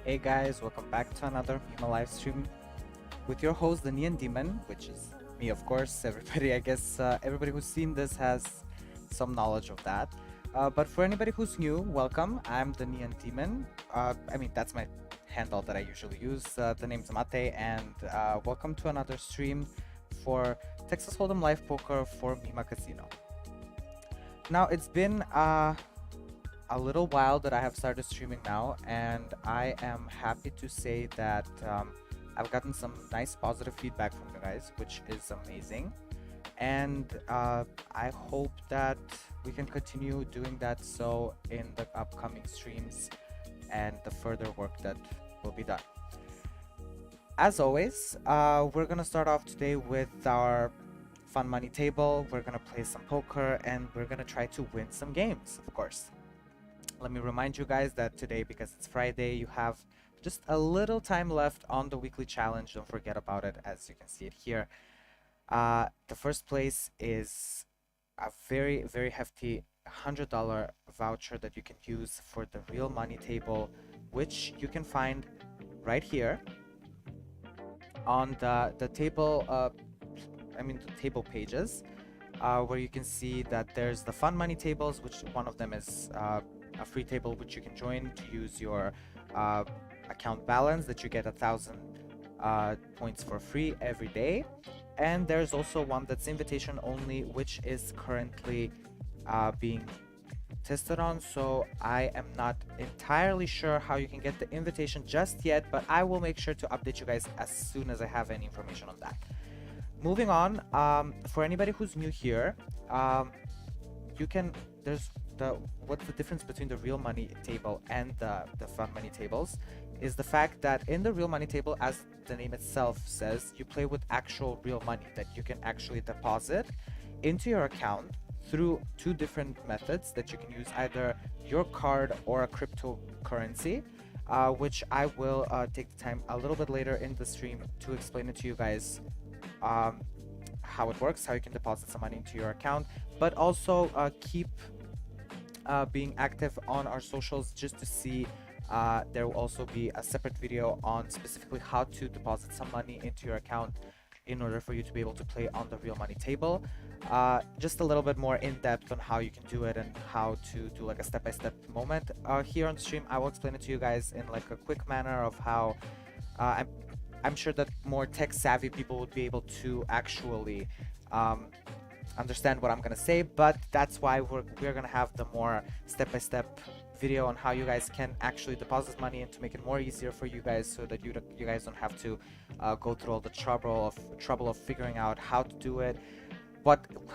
Hey guys, welcome back to another MiMa live stream with your host, the Neon Demon, which is me, of course. Everybody, I guess, everybody who's seen this has some knowledge of that. But for anybody who's new, welcome. I'm the Neon Demon. That's my handle that I usually use. The name's Mate, and welcome to another stream for Texas Holdem Live Poker for MiMa Casino. Now, it's been a little while that I have started streaming now, and I am happy to say that I've gotten some nice positive feedback from you guys, which is amazing. And I hope that we can continue doing that so in the upcoming streams and the further work that will be done. As always, we're gonna start off today with our fun money table. We're gonna play some poker and we're gonna try to win some games, of course. Let me remind you guys that today, because it's Friday, you have just a little time left on the weekly challenge. Don't forget about it, as you can see it here. The first place is a very, very hefty $100 voucher that you can use for the real money table, which you can find right here on the table, the table pages, where you can see that there's the fun money tables, which one of them is a free table which you can join to use your account balance that you get 1,000 points for free every day. And there's also one that's invitation only, which is currently being tested on, so I am not entirely sure how you can get the invitation just yet, but I will make sure to update you guys as soon as I have any information on that. Moving on, for anybody who's new here, what's the difference between the real money table and the fun money tables is the fact that in the real money table, as the name itself says, you play with actual real money that you can actually deposit into your account through two different methods that you can use, either your card or a cryptocurrency, which I will take the time a little bit later in the stream to explain it to you guys, how it works, how you can deposit some money into your account, but also keep being active on our socials just to see. There will also be a separate video on specifically how to deposit some money into your account in order for you to be able to play on the real money table. Just a little bit more in depth on how you can do it and how to do like a step-by-step moment. Here on the stream, I will explain it to you guys in like a quick manner of how I'm sure that more tech-savvy people would be able to actually understand what I'm gonna say, but that's why we're gonna have the more step-by-step video on how you guys can actually deposit money and to make it more easier for you guys, so that you guys don't have to go through all the trouble of figuring out how to do it,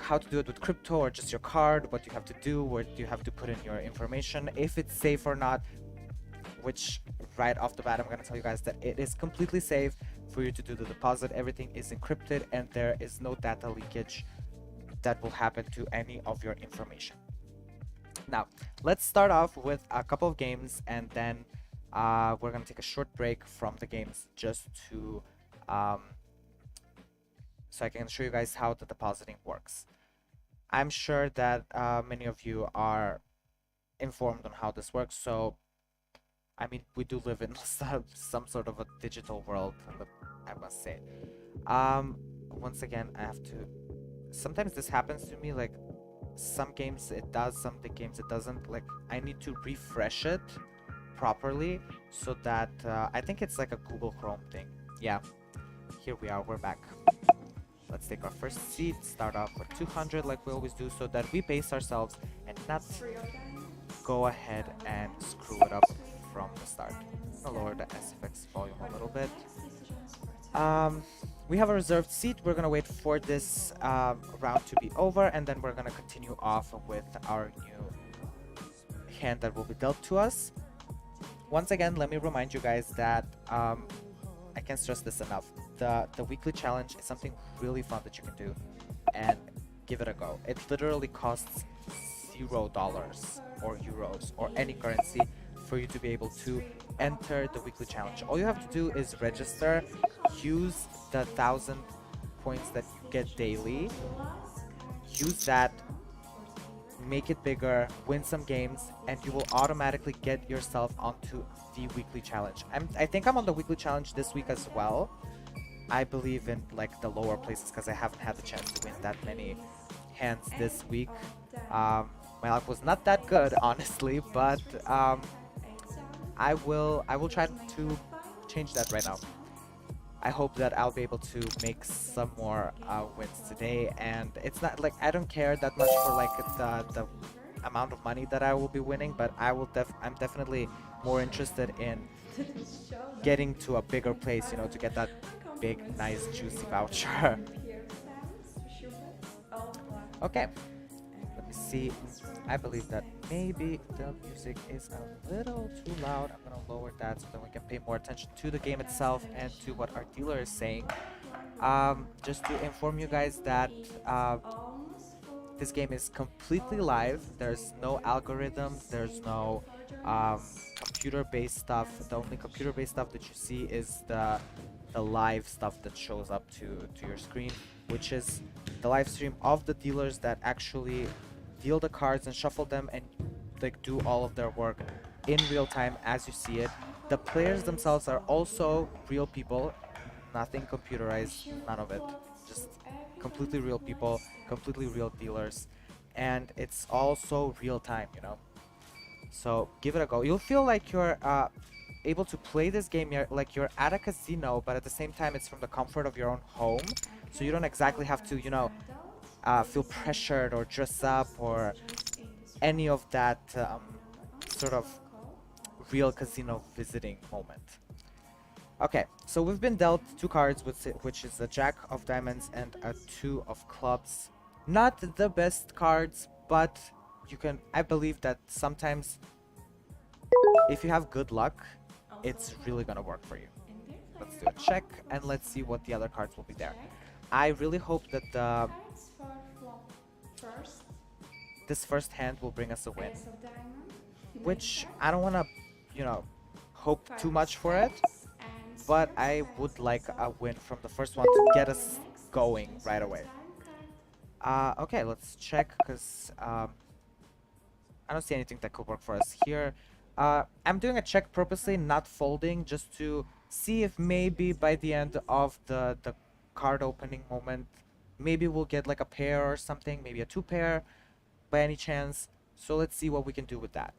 how to do it with crypto or just your card, what you have to do, where you have to put in your information, if it's safe or not, which right off the bat I'm going to tell you guys that it is completely safe for you to do the deposit. Everything is encrypted and there is no data leakage that will happen to any of your information. Now, let's start off with a couple of games, and then we're going to take a short break from the games just to so I can show you guys how the depositing works. I'm sure that many of you are informed on how this works, so I mean, we do live in some sort of a digital world, I must say. Once again, I have to... Sometimes this happens to me, like, some games it does, some games it doesn't. Like, I need to refresh it properly so that... I think it's like a Google Chrome thing. Yeah, here we are, we're back. Let's take our first seat, start off with 200 like we always do, so that we base ourselves and not go ahead and screw it up from the start. I'll lower the SFX volume a little bit. We have a reserved seat. We're gonna wait for this round to be over, and then we're gonna continue off with our new hand that will be dealt to us. Once again, let me remind you guys that I can't stress this enough. The weekly challenge is something really fun that you can do, and give it a go. It literally costs $0 or euros or any currency for you to be able to enter the weekly challenge. All you have to do is register, use the 1,000 points that you get daily, use that make it bigger, win some games, and you will automatically get yourself onto the weekly challenge. I think I'm on the weekly challenge this week as well. I believe in like the lower places because I haven't had the chance to win that many hands this week. My luck was not that good, honestly, but I will try to change that right now. I hope that I'll be able to make some more wins today, and it's not like I don't care that much for like the amount of money that I will be winning, but I'm definitely more interested in getting to a bigger place, you know, to get that big, nice, juicy voucher. Okay, let me see. I believe that maybe the music is a little too loud. I'm gonna lower that so that we can pay more attention to the game itself and to what our dealer is saying. Just to inform you guys that this game is completely live. There's no algorithms. There's no computer-based stuff. The only computer-based stuff that you see is the live stuff that shows up to your screen, which is the live stream of the dealers that actually deal the cards and shuffle them and like do all of their work in real time as you see it. The players themselves are also real people, nothing computerized, none of it. Just completely real people, completely real dealers, and it's also real time, you know. So give it a go. You'll feel like you're able to play this game like you're at a casino, but at the same time it's from the comfort of your own home. So you don't exactly have to, you know, feel pressured or dress up or any of that sort of real casino visiting moment. Okay, so we've been dealt two cards, which is a Jack of Diamonds and a Two of Clubs. Not the best cards, but you can. I believe that sometimes, if you have good luck, it's really gonna work for you. Let's do a check and let's see what the other cards will be there. I really hope that this first hand will bring us a win, which I don't want to, you know, hope too much for it, but I would like a win from the first one to get us going right away. Okay, let's check because I don't see anything that could work for us here. I'm doing a check purposely, not folding, just to see if maybe by the end of the card opening moment, maybe we'll get like a pair or something, maybe a two pair by any chance. So let's see what we can do with that.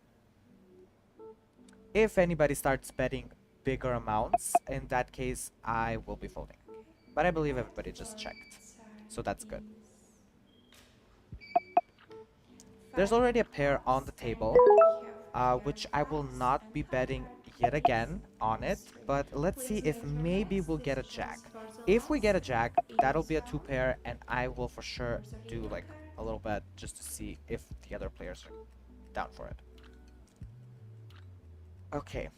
If anybody starts betting bigger amounts, in that case, I will be folding. But I believe everybody just checked, so that's good. There's already a pair on the table, which I will not be betting yet again on it, but let's see if maybe we'll get a jack. If we get a jack, that'll be a two pair, and I will for sure do like a little bet just to see if the other players are down for it. Okay.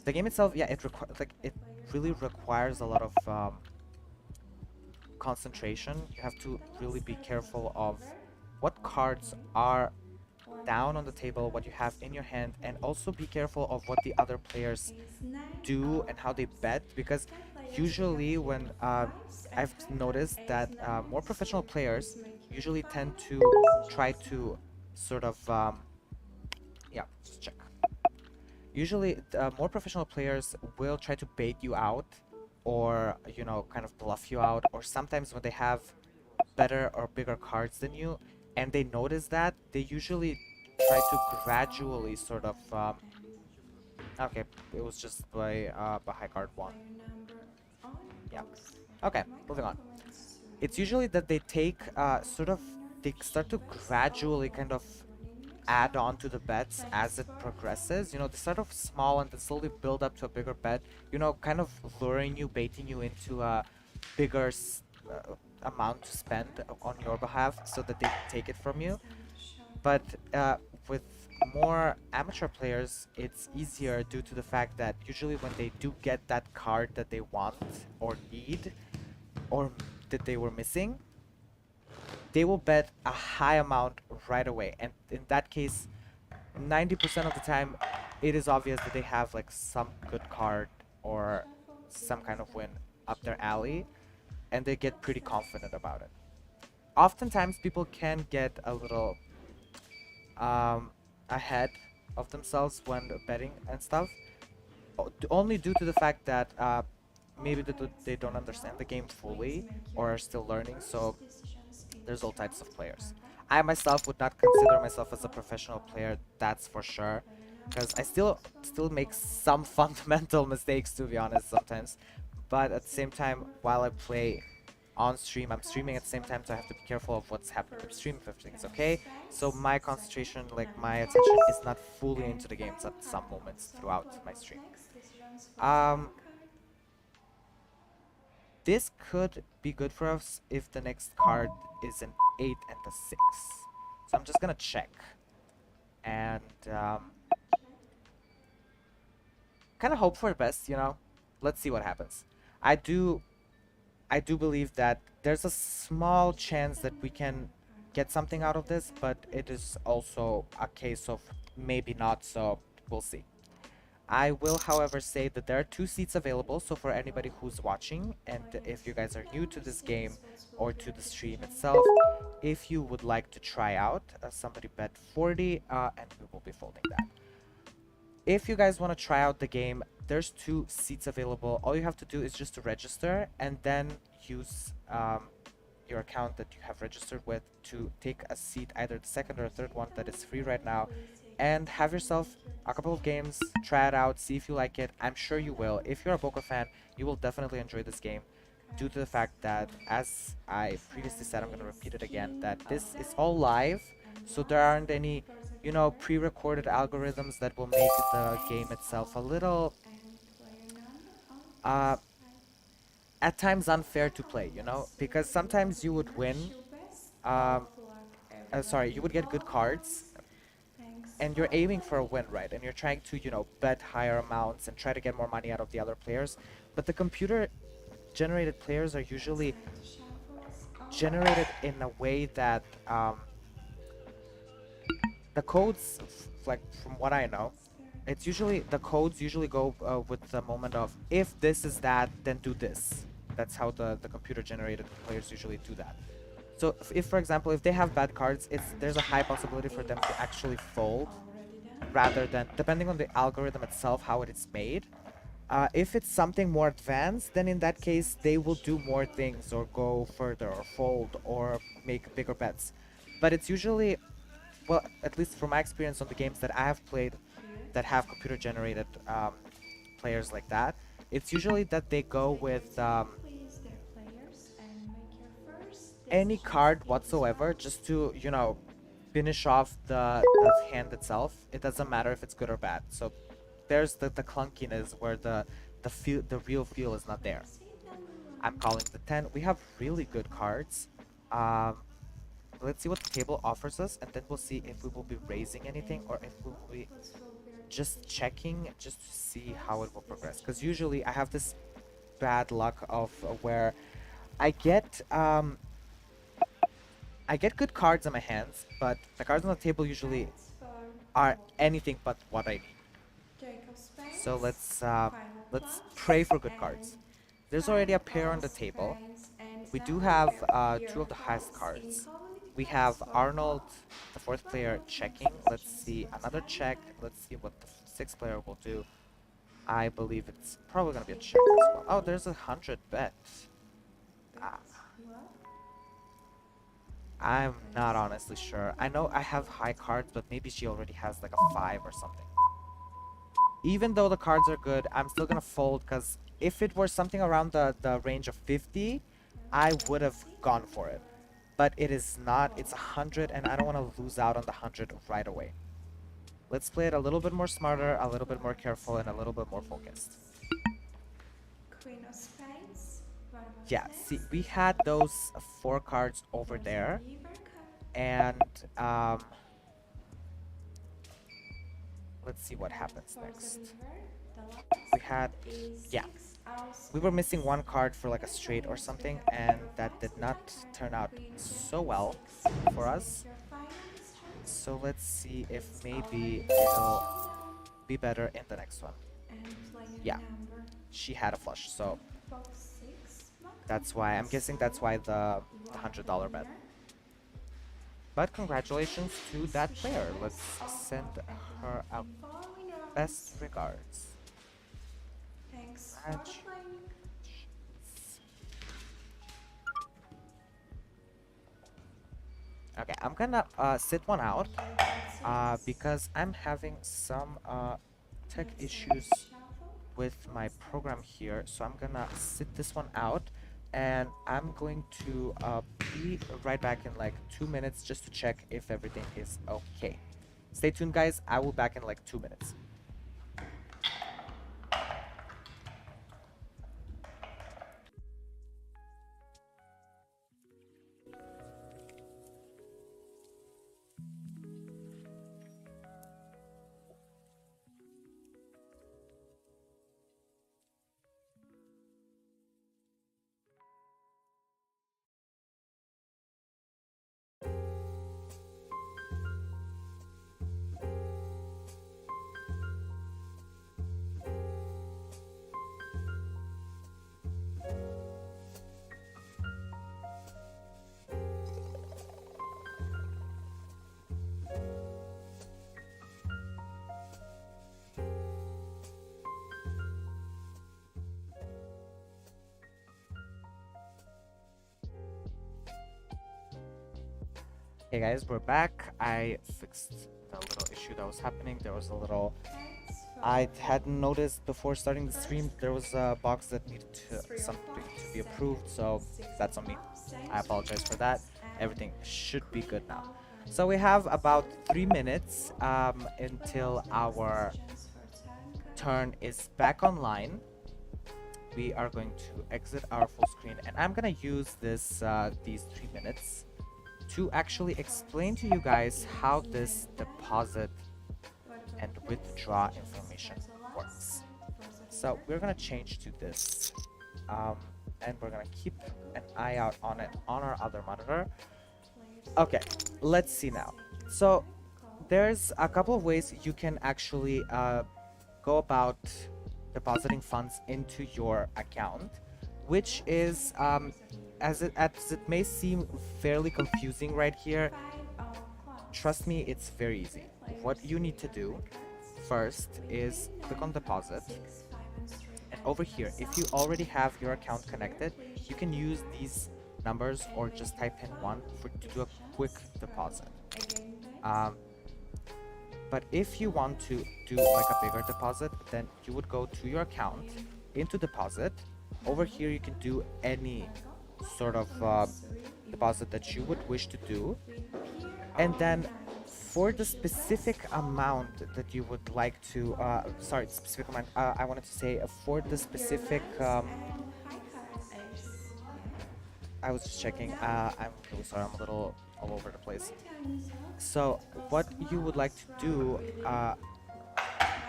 The game itself, yeah, it really requires a lot of concentration. You have to really be careful of what cards are down on the table, what you have in your hand, and also be careful of what the other players do and how they bet, because usually when I've noticed that more professional players usually tend to try to sort of yeah, just check. Usually more professional players will try to bait you out or, you know, kind of bluff you out, or sometimes when they have better or bigger cards than you and they notice that, they usually try to gradually sort of okay, it was just by high card one. Yeah. Okay, moving on. It's usually that they take they start to gradually kind of add on to the bets as it progresses. You know, they start off small and then slowly build up to a bigger bet, you know, kind of luring you, baiting you into a bigger amount to spend on your behalf so that they take it from you. But with more amateur players, it's easier due to the fact that usually when they do get that card that they want or need, or that they were missing, they will bet a high amount right away. And in that case, 90% of the time, it is obvious that they have like some good card or some kind of win up their alley, and they get pretty confident about it. oftentimes people can get a little um, ahead of themselves when betting and stuff, only due to the fact that maybe they don't understand the game fully or are still learning. So there's all types of players. I myself would not consider myself as a professional player, that's for sure, because I still make some fundamental mistakes, to be honest, sometimes. But at the same time, while I play on stream, I'm streaming at the same time, so I have to be careful of what's happening with stream if everything's okay. So my concentration, like my attention, is not fully into the games at some moments throughout my stream. Um, this could be good for us if the next card is an 8 and a 6. So I'm just gonna check. And kind of hope for the best, you know? Let's see what happens. I do believe that there's a small chance that we can get something out of this, but it is also a case of maybe not, so we'll see. I will, however, say that there are 2 seats available, so for anybody who's watching, and if you guys are new to this game or to the stream itself, if you would like to try out, somebody bet 40, and we will be folding that. If you guys want to try out the game, there's 2 seats available. All you have to do is just to register and then use your account that you have registered with to take a seat, either the second or third one that is free right now, and have yourself a couple of games, try it out, see if you like it. I'm sure you will. If you're a poker fan, you will definitely enjoy this game due to the fact that, as I previously said, I'm going to repeat it again, that this is all live, so there aren't any, you know, pre-recorded algorithms that will make the game itself a little at times unfair to play, you know, because sometimes you would win, sorry, you would get good cards and you're aiming for a win, right? And you're trying to, you know, bet higher amounts and try to get more money out of the other players. But the computer generated players are usually generated in a way that the codes, like from what I know, it's usually, the codes usually go with the moment of, if this is that, then do this. That's how the computer generated players usually do that. So if for example, if they have bad cards, there's a high possibility for them to actually fold, rather than, depending on the algorithm itself, how it is made. If it's something more advanced, then in that case, they will do more things, or go further, or fold, or make bigger bets. But it's usually, well, at least from my experience on the games that I have played that have computer-generated players like that, it's usually that they go with any card whatsoever, just to, you know, finish off the hand itself. It doesn't matter if it's good or bad. So there's the clunkiness where the real feel is not there. I'm calling the 10. We have really good cards. Let's see what the table offers us, and then we'll see if we will be raising anything or if we will be just checking, just to see how it will progress. Because usually I have this bad luck of where I get good cards in my hands, but the cards on the table usually are anything but what I need. So let's pray for good cards. There's already a pair on the table. We do have 2 of the highest cards. We have Arnold, the 4th player, checking. Let's see, another check. Let's see what the 6th player will do. I believe it's probably gonna be a check as well. Oh, there's 100 bet. I'm not honestly sure. I know I have high cards, but maybe she already has like a 5 or something. Even though the cards are good, I'm still gonna fold, because if it were something around the range of 50, I would have gone for it. But it is not. It's 100, and I don't want to lose out on the 100 right away. Let's play it a little bit more smarter, a little bit more careful, and a little bit more focused. Yeah, see, we had those 4 cards over there, and let's see what happens next. We had, yeah, we were missing 1 card for like a straight or something, and that did not turn out so well for us. So let's see if maybe it'll be better in the next one. Yeah, she had a flush, so that's why, I'm guessing that's why the $100 bet. But congratulations to that player. Let's send her our best regards. Thanks for Congratulations. playing. Okay, I'm gonna sit one out Service. because I'm having some tech Next issues shuffle. with my program here. So I'm gonna sit this one out and I'm going to be right back in like 2 minutes just to check if everything is okay. Stay tuned, guys. I will back in like 2 minutes. Hey guys, we're back. I fixed the little issue that was happening. There was a little Thanks for I hadn't noticed before starting the stream there was a box that needed something to be approved, so that's on me. I apologize for that. Everything should be good now. So we have about 3 minutes until our turn is back online. We are going to exit our full screen, and I'm gonna use these 3 minutes to actually explain to you guys how this deposit and withdraw information works. So we're gonna change to this, and we're gonna keep an eye out on it on our other monitor. Okay, let's see now. So there's a couple of ways you can actually go about depositing funds into your account, which is as it may seem fairly confusing right here. Trust me, it's very easy. What you need to do first is click on deposit, and over here, if you already have your account connected, you can use these numbers or just type in one to do a quick deposit. But if you want to do like a bigger deposit, then you would go to your account, into deposit. Over here, you can do any sort of deposit that you would wish to do. And then for the specific amount that you would like to, sorry, specific amount, I wanted to say for the specific, I was just checking, I'm really sorry, I'm a little all over the place. So what you would like to do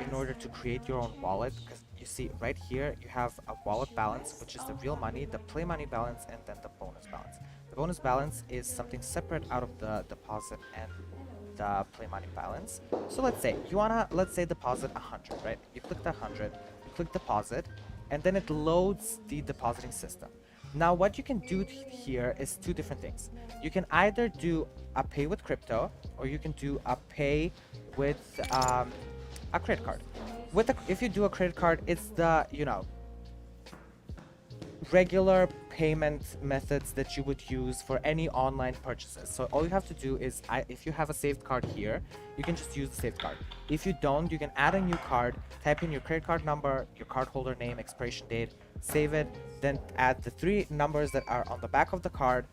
in order to create your own wallet, because you see right here you have a wallet balance, which is the real money, the play money balance, and then the bonus balance. The bonus balance is something separate out of the deposit and the play money balance. So let's say you wanna, let's say, deposit 100, right? You click the 100, you click deposit, and then it loads the depositing system. Now what you can do here is two different things. You can either do a pay with crypto, or you can do a pay with a credit card. If you do a credit card, it's the, you know, regular payment methods that you would use for any online purchases. So all you have to do is, if you have a saved card here, you can just use the saved card. If you don't, you can add a new card, type in your credit card number, your card holder name, expiration date, save it, then add the 3 numbers that are on the back of the card,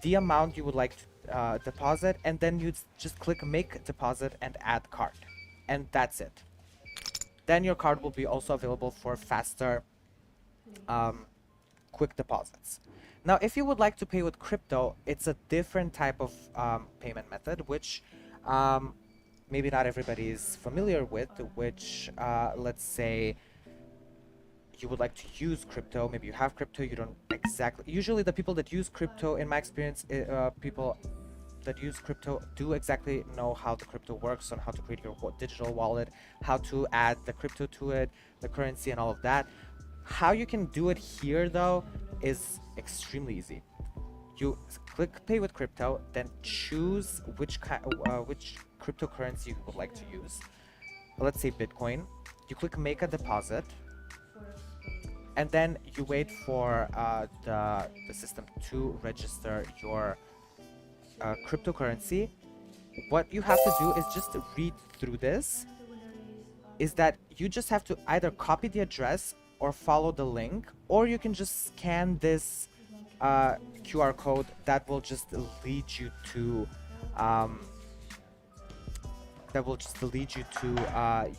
the amount you would like to deposit, and then you just click make deposit and add card. And that's it. Then your card will be also available for faster quick deposits. Now, if you would like to pay with crypto, it's a different type of payment method, which maybe not everybody is familiar with, which let's say you would like to use crypto, maybe you have crypto, you don't exactly, usually the people that use crypto, in my experience, people that use crypto do exactly know how the crypto works, on how to create your digital wallet, how to add the crypto to it, the currency and all of that. How you can do it here though is extremely easy. click pay with crypto, then choose which cryptocurrency you would like to use. Let's say Bitcoin. You click make a deposit, and then you wait for the system to register your cryptocurrency. What you have to do is just read through this. Is that you just have to either copy the address or follow the link, or you can just scan this QR code that will just lead you to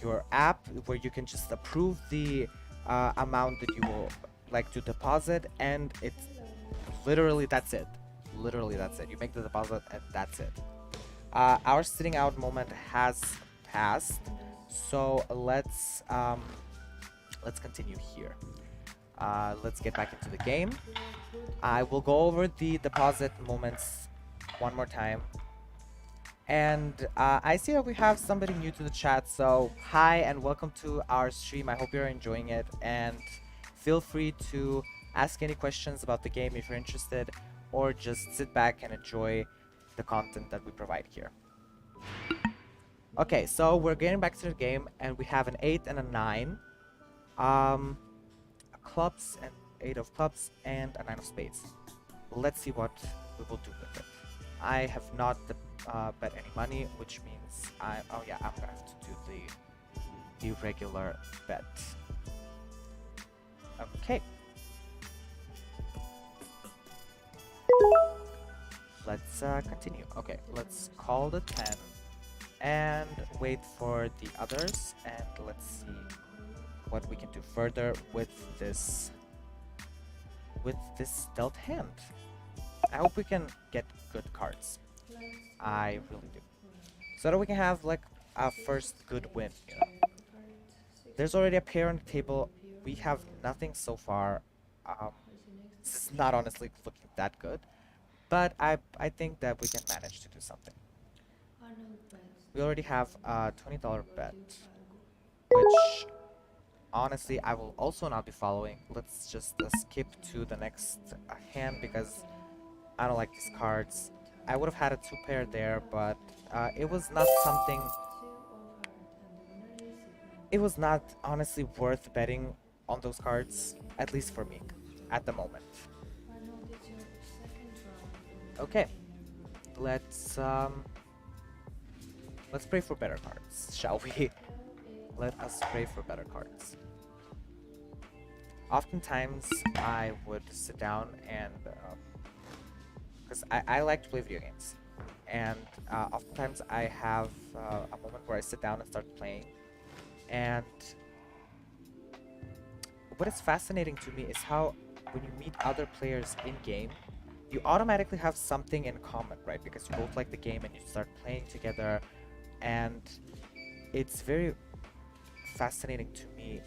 your app, where you can just approve the amount that you will like to deposit, and it's literally that's it. Literally that's it. You make the deposit and that's it. Our sitting out moment has passed, so let's continue here. Let's get back into the game. I will go over the deposit moments one more time. And I see that we have somebody new to the chat, so hi and welcome to our stream. I hope you're enjoying it, and feel free to ask any questions about the game if you're interested, or just sit back and enjoy the content that we provide here. Okay, so we're getting back to the game, and we have an 8 and a 9. Clubs, and 8 of clubs, and a 9 of spades. Let's see what we will do with it. I have not bet any money, which means I'm gonna have to do the regular bet. Okay. Let's continue. Okay, let's call the 10 and wait for the others, and let's see what we can do further with this dealt hand. I hope we can get good cards. I really do. So that we can have like our first good win, you know. There's already a pair on the table. We have nothing so far. This is not honestly looking that good, but I think that we can manage to do something. We already have a $20 bet, which honestly I will also not be following. Let's just skip to the next hand because I don't like these cards. I would have had a 2 pair there, but it was not something. It was not honestly worth betting on those cards, at least for me, at the moment. Okay, let's pray for better cards, shall we? Let us pray for better cards. Oftentimes, I would sit down and because I like to play video games, and oftentimes I have a moment where I sit down and start playing, and what is fascinating to me is how when you meet other players in game, you automatically have something in common, right? Because you both like the game and you start playing together, and it's very fascinating to me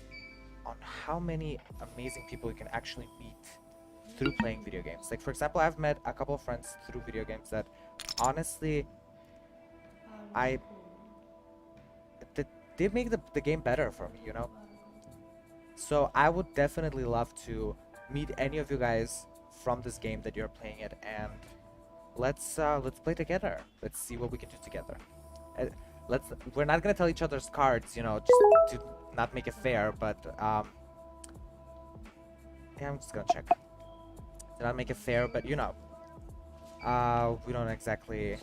on how many amazing people you can actually meet through playing video games. Like, for example, I've met a couple of friends through video games that honestly they make the game better for me, you know. So I would definitely love to meet any of you guys from this game that you're playing it, and let's play together. Let's see what we can do together. We're not gonna tell each other's cards, you know, just to not make it fair, but yeah, I'm just gonna check. To not make it fair, but you know, we don't exactly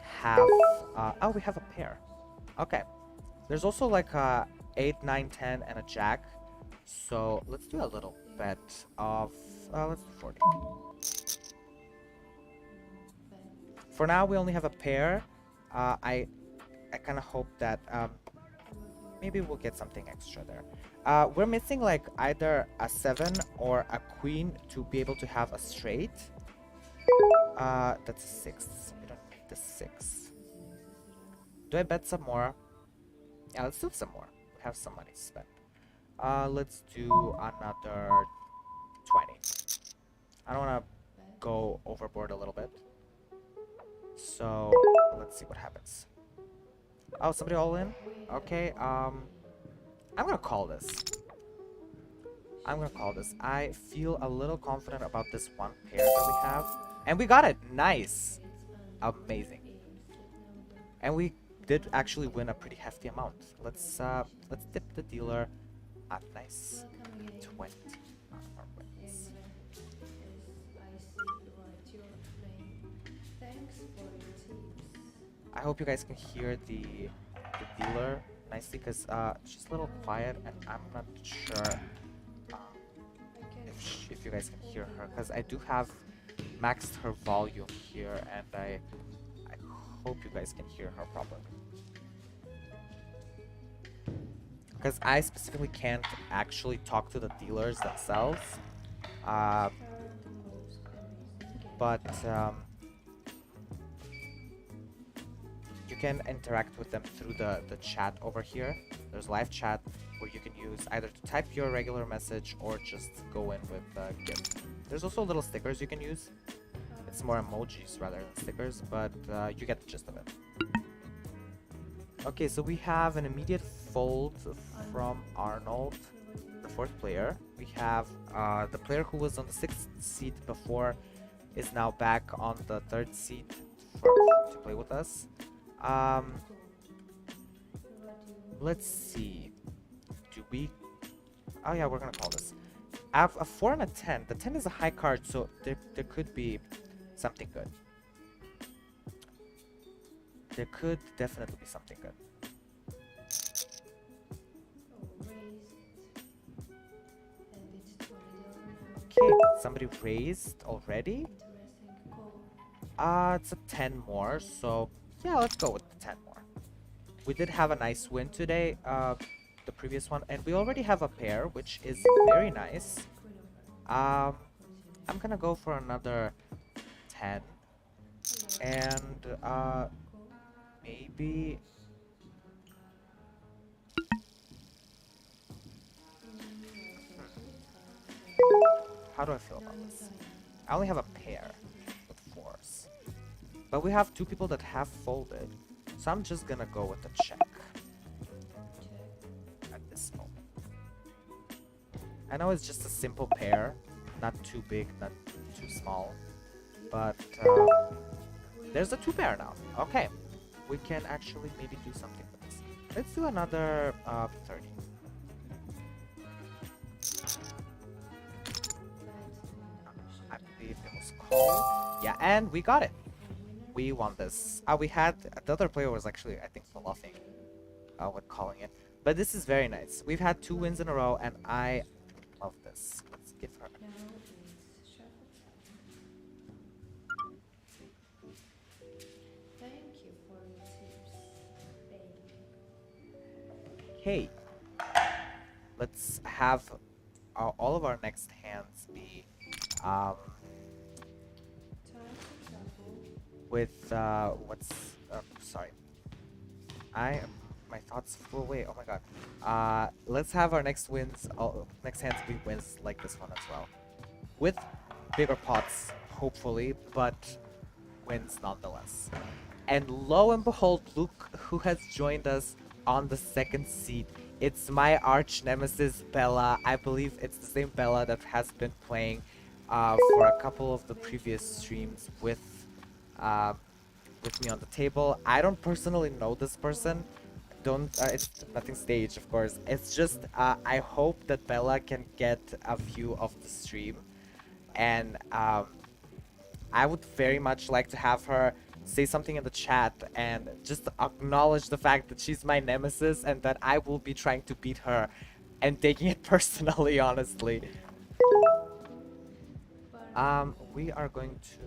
have oh, we have a pair. Okay, there's also like a 8, 9, 10 and a jack, so let's do a little bet of let's do 40. For now we only have a pair. I kind of hope that maybe we'll get something extra there. We're missing like either a 7 or a queen to be able to have a straight. That's a 6. We don't need the 6. Do I bet some more? Yeah, let's do some more. We have some money to spend. Let's do another 20. I don't want to go overboard a little bit. So let's see what happens. Oh, somebody all in? Okay, I'm gonna call this. I'm gonna call this. I feel a little confident about this one pair that we have. And we got it! Nice! Amazing. And we did actually win a pretty hefty amount. Let's tip the dealer a nice 20 on our wins. I hope you guys can hear the dealer nicely because she's a little quiet and I'm not sure if you guys can hear her because I do have maxed her volume here and I hope you guys can hear her properly. Because I specifically can't actually talk to the dealers themselves. But you can interact with them through the chat over here. There's live chat where you can use either to type your regular message or just go in with GIF. There's also little stickers you can use. It's more emojis rather than stickers, but you get the gist of it. Okay, so we have an immediate fold from Arnold, the fourth player. We have the player who was on the 6th seat before is now back on the 3rd seat to play with us. Let's see. Do we... Oh yeah, we're gonna call this. I have a 4 and a 10. The 10 is a high card, so there could be something good. There could definitely be something good. Okay, somebody raised already. It's a 10 more, so yeah, let's go with the 10 more. We did have a nice win today, the previous one, and we already have a pair, which is very nice. I'm gonna go for another 10, and maybe... How do I feel about this? I only have a pair with 4s. But we have 2 people that have folded. So I'm just gonna go with the check. At this moment. I know it's just a simple pair. Not too big, not too small. But there's a 2 pair now. Okay. We can actually maybe do something with this. Let's do another 30. I believe it was called. Yeah, and we got it. We won this. We had the other player was actually, I think, bluffing with calling it. But this is very nice. We've had 2 wins in a row, and I love this. Let's give her. Okay. Let's have all of our next hands be with what's sorry, my thoughts flew away. Oh my god. Let's have our next next hands be wins like this one as well, with bigger pots hopefully, but wins nonetheless. And lo and behold, look who has joined us on the 2nd seat. It's my arch nemesis Bella. I believe it's the same Bella that has been playing for a couple of the previous streams with me on the table. I don't personally know this person. It's nothing staged, of course. It's just I hope that Bella can get a view of the stream, and I would very much like to have her say something in the chat and just acknowledge the fact that she's my nemesis and that I will be trying to beat her and taking it personally, honestly. We are going to...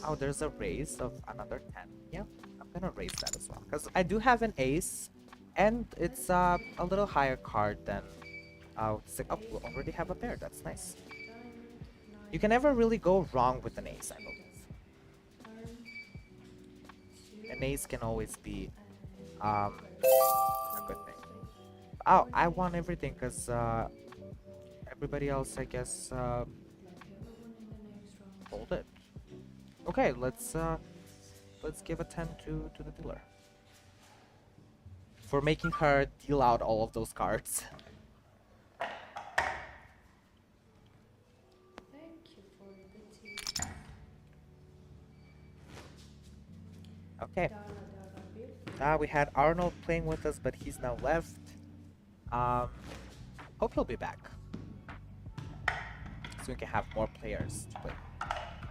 Oh, there's a raise of another 10. Yeah, I'm gonna raise that as well. Because I do have an ace, and it's a little higher card than... Oh, we already have a pair. That's nice. You can never really go wrong with an ace, I believe. An ace can always be a good thing. Oh, I won everything because everybody else, I guess, folded. Okay, let's give a 10 to the dealer for making her deal out all of those cards. Okay. We had Arnold playing with us, but he's now left. Um, hope he'll be back so we can have more players to play.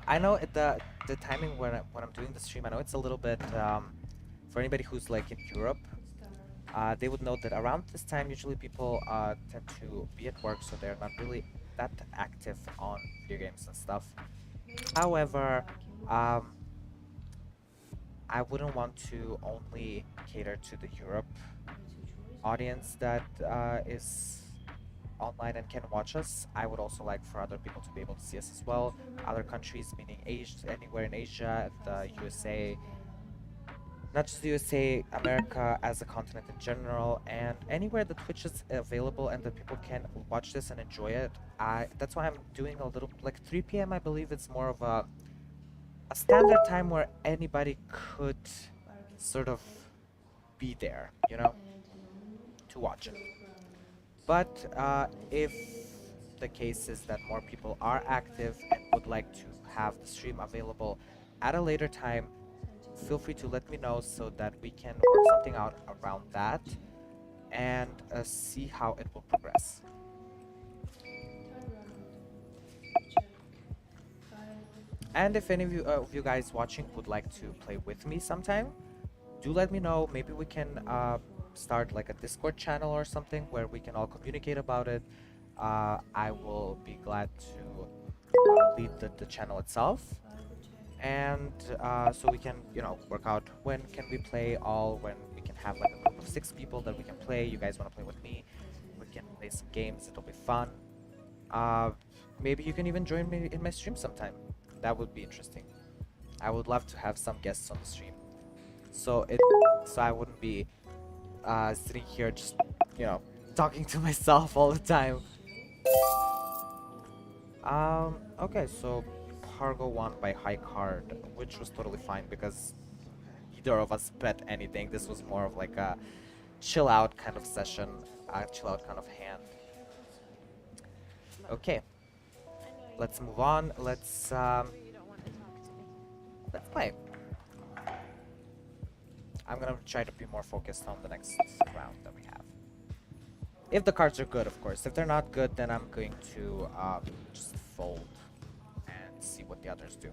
I know the timing when I'm doing the stream, I know it's a little bit for anybody who's like in Europe. They would know that around this time, usually people tend to be at work, so they're not really that active on video games and stuff. However, um, I wouldn't want to only cater to the Europe audience that is online and can watch us. I would also like for other people to be able to see us as well. Other countries, meaning Asia, anywhere in Asia, the USA, not just the USA, America as a continent in general, and anywhere that Twitch is available and that people can watch this and enjoy it. That's why I'm doing a little, like 3 p.m. I believe it's more of a standard time where anybody could sort of be there, you know, to watch it. But if the case is that more people are active and would like to have the stream available at a later time, feel free to let me know so that we can work something out around that and see how it will progress. And if any of you guys watching would like to play with me sometime, do let me know. Maybe we can start like a Discord channel or something where we can all communicate about it. I will be glad to lead the channel itself. And so we can, you know, work out when can we play all, when we can have like a group of 6 people that we can play. You guys want to play with me, we can play some games, it'll be fun. Maybe you can even join me in my stream sometime. That would be interesting. I would love to have some guests on the stream. So I wouldn't be sitting here just, you know, talking to myself all the time. Okay, so Cargo won by high card, which was totally fine because neither of us bet anything. This was more of like a chill out kind of session, chill out kind of hand. Okay, let's move on. Let's play. I'm gonna try to be more focused on the next round that we have. If the cards are good, of course. If they're not good, then I'm going to just fold and see what the others do.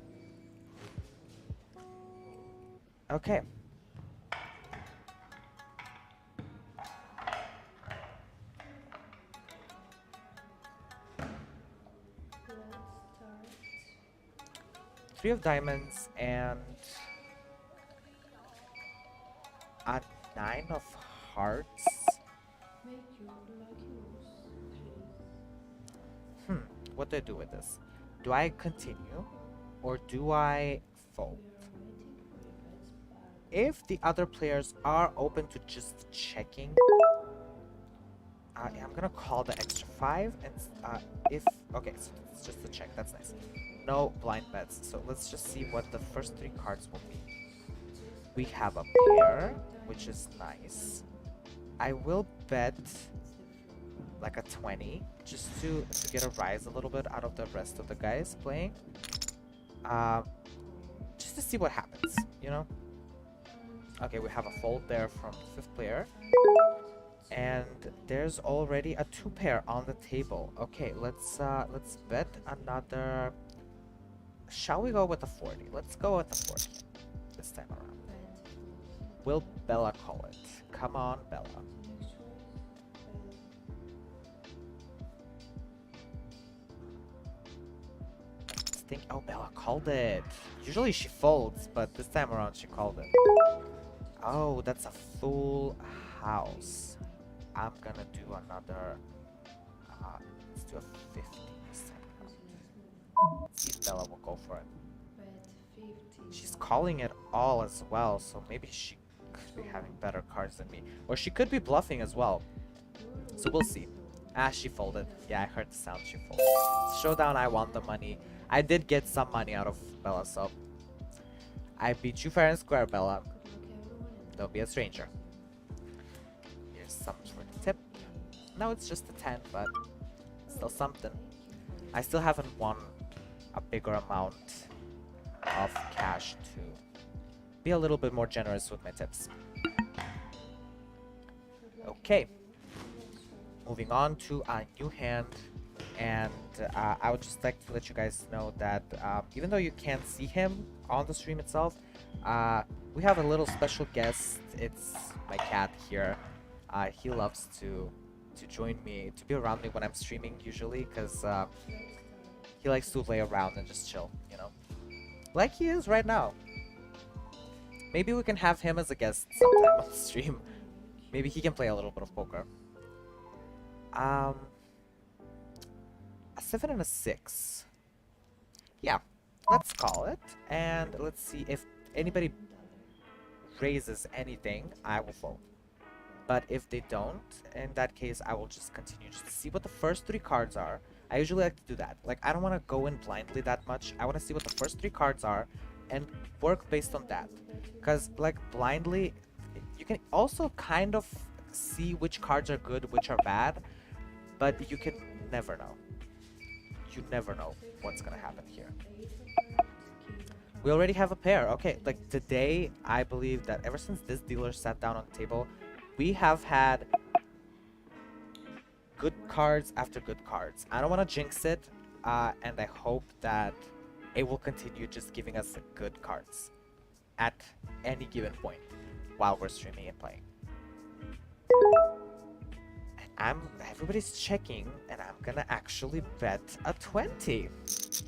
Okay. Three of diamonds and a 9 of hearts. What do I do with this? Do I continue or do I fold? If the other players are open to just checking, I'm gonna call the extra 5 and okay, so it's just a check, that's nice. No blind bets, so let's just see what the first 3 cards will be. We have a pair, which is nice. I will bet like a 20 just to get a rise a little bit out of the rest of the guys playing. Just to see what happens, you know? Okay, we have a fold there from the 5th player. And there's already a 2 pair on the table. Okay, let's bet another. Shall we go with a 40? Let's go with a 40 this time around. Will Bella call it? Come on, Bella. Oh, Bella called it. Usually she folds, but this time around she called it. Oh, that's a full house. I'm gonna do another. Let's do a 50 this time around. Let's see if Bella will go for it. She's calling it all as well, so maybe she could be having better cards than me. Or she could be bluffing as well. So we'll see. She folded. Yeah, I heard the sound, she folded. Showdown, I want the money. I did get some money out of Bella, so I beat you fair and square, Bella. Don't be a stranger. Here's some for the tip. No, it's just a 10, but still something. I still haven't won a bigger amount of cash to be a little bit more generous with my tips. Okay, moving on to a new hand, and I would just like to let you guys know that even though you can't see him on the stream itself, we have a little special guest. It's my cat here. He loves to join me, to be around me when I'm streaming usually, because he likes to lay around and just chill, you know, like he is right now. Maybe we can have him as a guest sometime on the stream. Maybe he can play a little bit of poker. A 7 and a 6. Yeah, let's call it. And let's see if anybody raises anything, I will fold. But if they don't, in that case, I will just continue just to see what the first 3 cards are. I usually like to do that. Like, I don't want to go in blindly that much. I want to see what the first 3 cards are and work based on that. Because, like, blindly, you can also kind of see which cards are good, which are bad, but you can never know. You never know what's gonna happen here. We already have a pair. Okay, like today, I believe that ever since this dealer sat down on the table, we have had good cards after good cards. I don't want to jinx it, and I hope that it will continue just giving us good cards at any given point while we're streaming and playing. Everybody's checking, and I'm gonna actually bet a 20.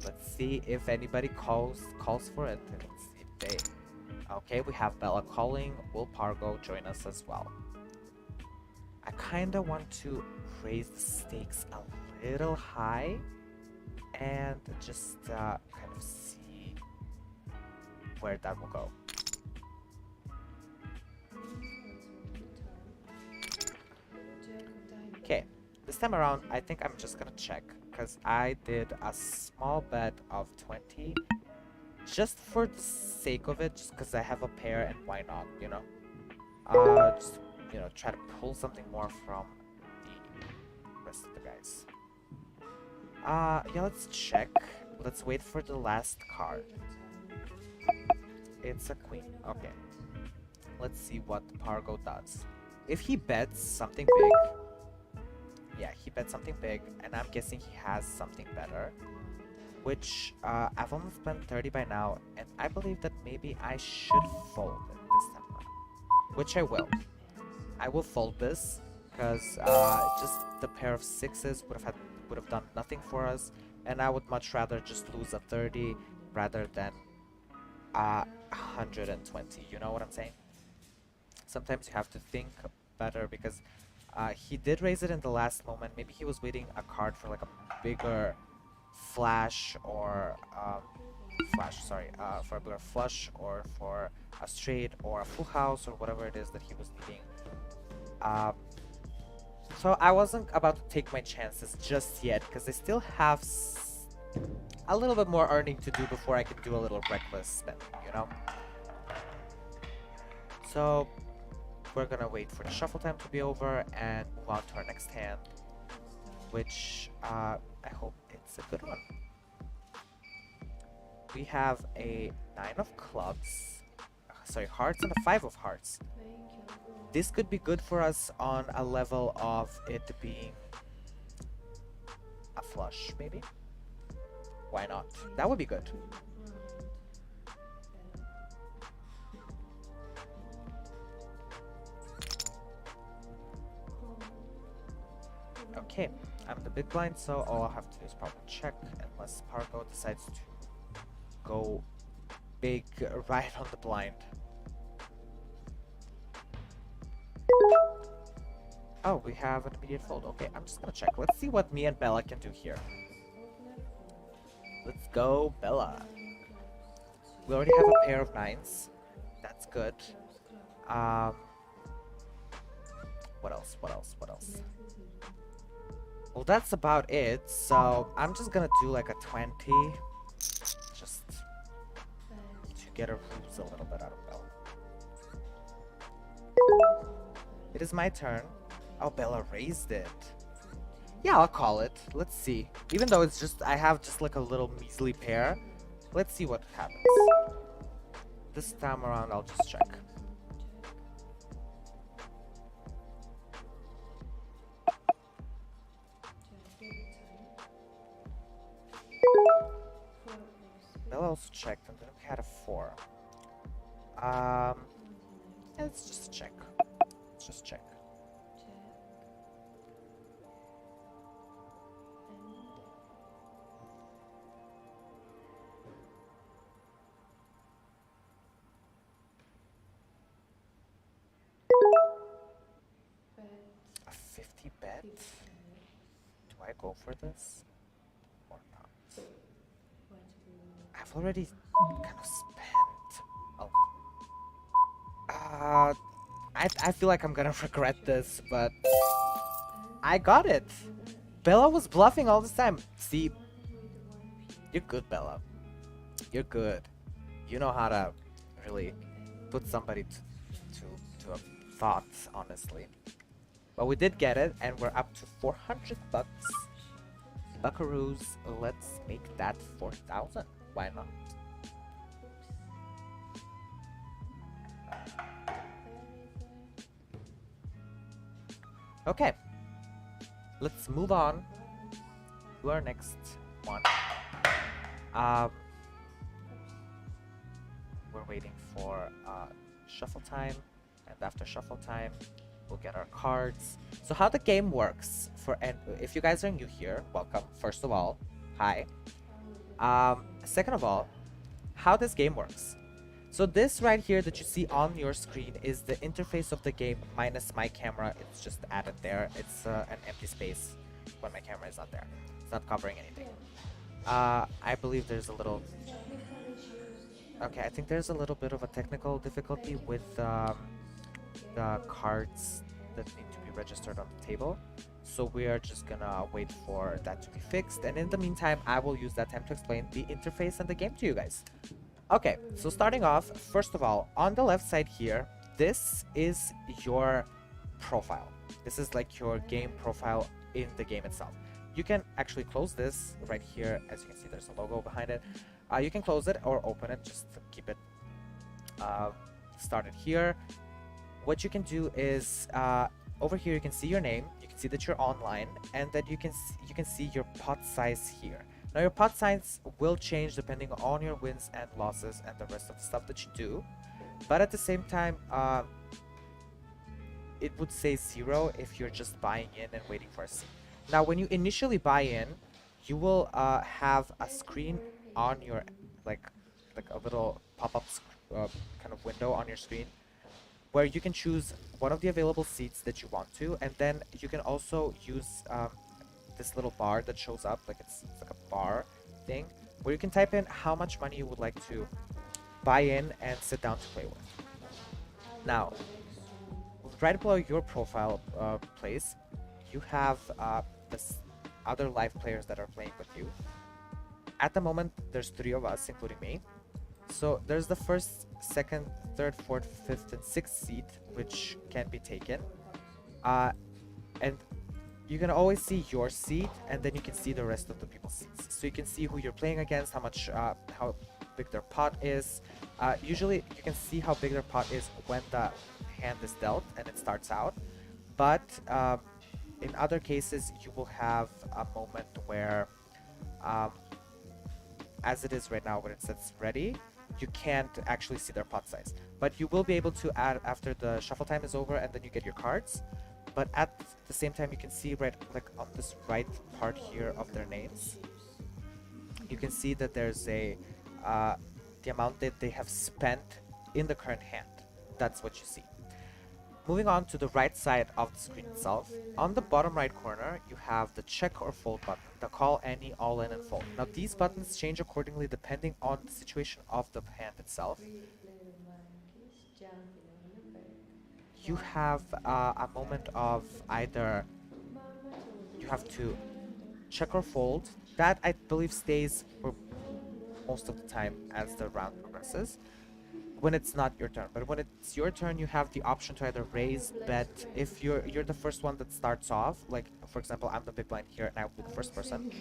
Let's see if anybody calls for it. Let's see if they... Okay, we have Bella calling. Will Pargo join us as well? I kinda want to raise the stakes a little high and just kind of see where that will go. Okay, this time around, I think I'm just gonna check, because I did a small bet of 20, just for the sake of it, just because I have a pair and why not, you know? Just, you know, try to pull something more from the rest of the guys. Yeah, let's check. Let's wait for the last card. It's a queen, okay. Let's see what Pargo does. If he bets something big, yeah, he bet something big, and I'm guessing he has something better. Which, I've almost spent 30 by now, and I believe that maybe I should fold it this time around. Which I will. I will fold this, because just the pair of 6s would have done nothing for us, and I would much rather just lose a 30 rather than 120, you know what I'm saying? Sometimes you have to think better, because he did raise it in the last moment. Maybe he was waiting a card for like a bigger flash or for a bigger flush or for a straight or a full house or whatever it is that he was needing. So I wasn't about to take my chances just yet, because I still have a little bit more earning to do before I can do a little reckless spending, you know? So we're gonna wait for the shuffle time to be over and move on to our next hand, which I hope it's a good one. We have a 9 of clubs, sorry, hearts, and a 5 of hearts. This could be good for us on a level of it being a flush, maybe? Why not? That would be good. Okay, I'm the big blind, so all I'll have to do is probably check, unless Pargo decides to go big right on the blind. Oh, we have an immediate fold. Okay, I'm just gonna check. Let's see what me and Bella can do here. Let's go, Bella. We already have a pair of 9s. That's good. What else? What else? What else? Well, that's about it. So I'm just gonna do like a 20, just to get a ruse a little bit out of Bella. It is my turn. Oh, Bella raised it. Yeah, I'll call it. Let's see. Even though it's just, I have just like a little measly pair. Let's see what happens. This time around, I'll just check. Bella also checked, and then we had a 4. Um, yeah, let's just check. Let's just check. A 50 bet? Do I go for this or not? I've already kind of spent. Oh. I feel like I'm gonna regret this, but I got it. Bella was bluffing all this time. See, you're good, Bella. You're good. You know how to really put somebody to a thought, honestly. But we did get it, and we're up to 400 bucks. Buckaroos, let's make that 4,000. Why not? Okay. Let's move on to our next one. We're waiting for shuffle time, and after shuffle time, we'll get our cards. So how the game works, and if you guys are new here, welcome. First of all, hi. Second of all, how this game works. So this right here that you see on your screen is the interface of the game minus my camera. It's just added there. It's an empty space when my camera is not there. It's not covering anything. I believe there's a little... Okay, I think there's a little bit of a technical difficulty with the cards that need to be registered on the table. So we are just gonna wait for that to be fixed. And in the meantime, I will use that time to explain the interface and the game to you guys. Okay, so starting off, first of all, on the left side here, this is your profile. This is like your game profile in the game itself. You can actually close this right here. As you can see, there's a logo behind it. You can close it or open it, just to keep it started here. What you can do is over here you can see your name, you can see that you're online, and that you can see your pot size here. Now your pot size will change depending on your wins and losses and the rest of the stuff that you do, but at the same time it would say 0 if you're just buying in and waiting for a seat. Now when you initially buy in, you will have a screen on your like a little pop-up kind of window on your screen where you can choose one of the available seats that you want to, and then you can also use this little bar that shows up, like it's like a bar thing, where you can type in how much money you would like to buy in and sit down to play with. Now, right below your profile place, you have this other live players that are playing with you. At the moment, there's 3 of us, including me. So there's the first, second, third, fourth, fifth, and sixth seat, which can be taken. And you can always see your seat, and then you can see the rest of the people's seats. So you can see who you're playing against, how big their pot is. Usually you can see how big their pot is when the hand is dealt and it starts out. But in other cases, you will have a moment where, as it is right now, when it says ready, you can't actually see their pot size. But you will be able to add after the shuffle time is over, and then you get your cards. But at the same time, you can see right like on this right part here of their names, you can see that there's a the amount that they have spent in the current hand. That's what you see. Moving on to the right side of the screen itself, on the bottom right corner, you have the check or fold button, the call any, all in, and fold. Now these buttons change accordingly depending on the situation of the hand itself. You have a moment of either you have to check or fold. That I believe stays for most of the time as the round progresses, when it's not your turn. But when it's your turn, you have the option to either raise, bet. If you're the first one that starts off, like for example, I'm the big blind here and I will be the first person.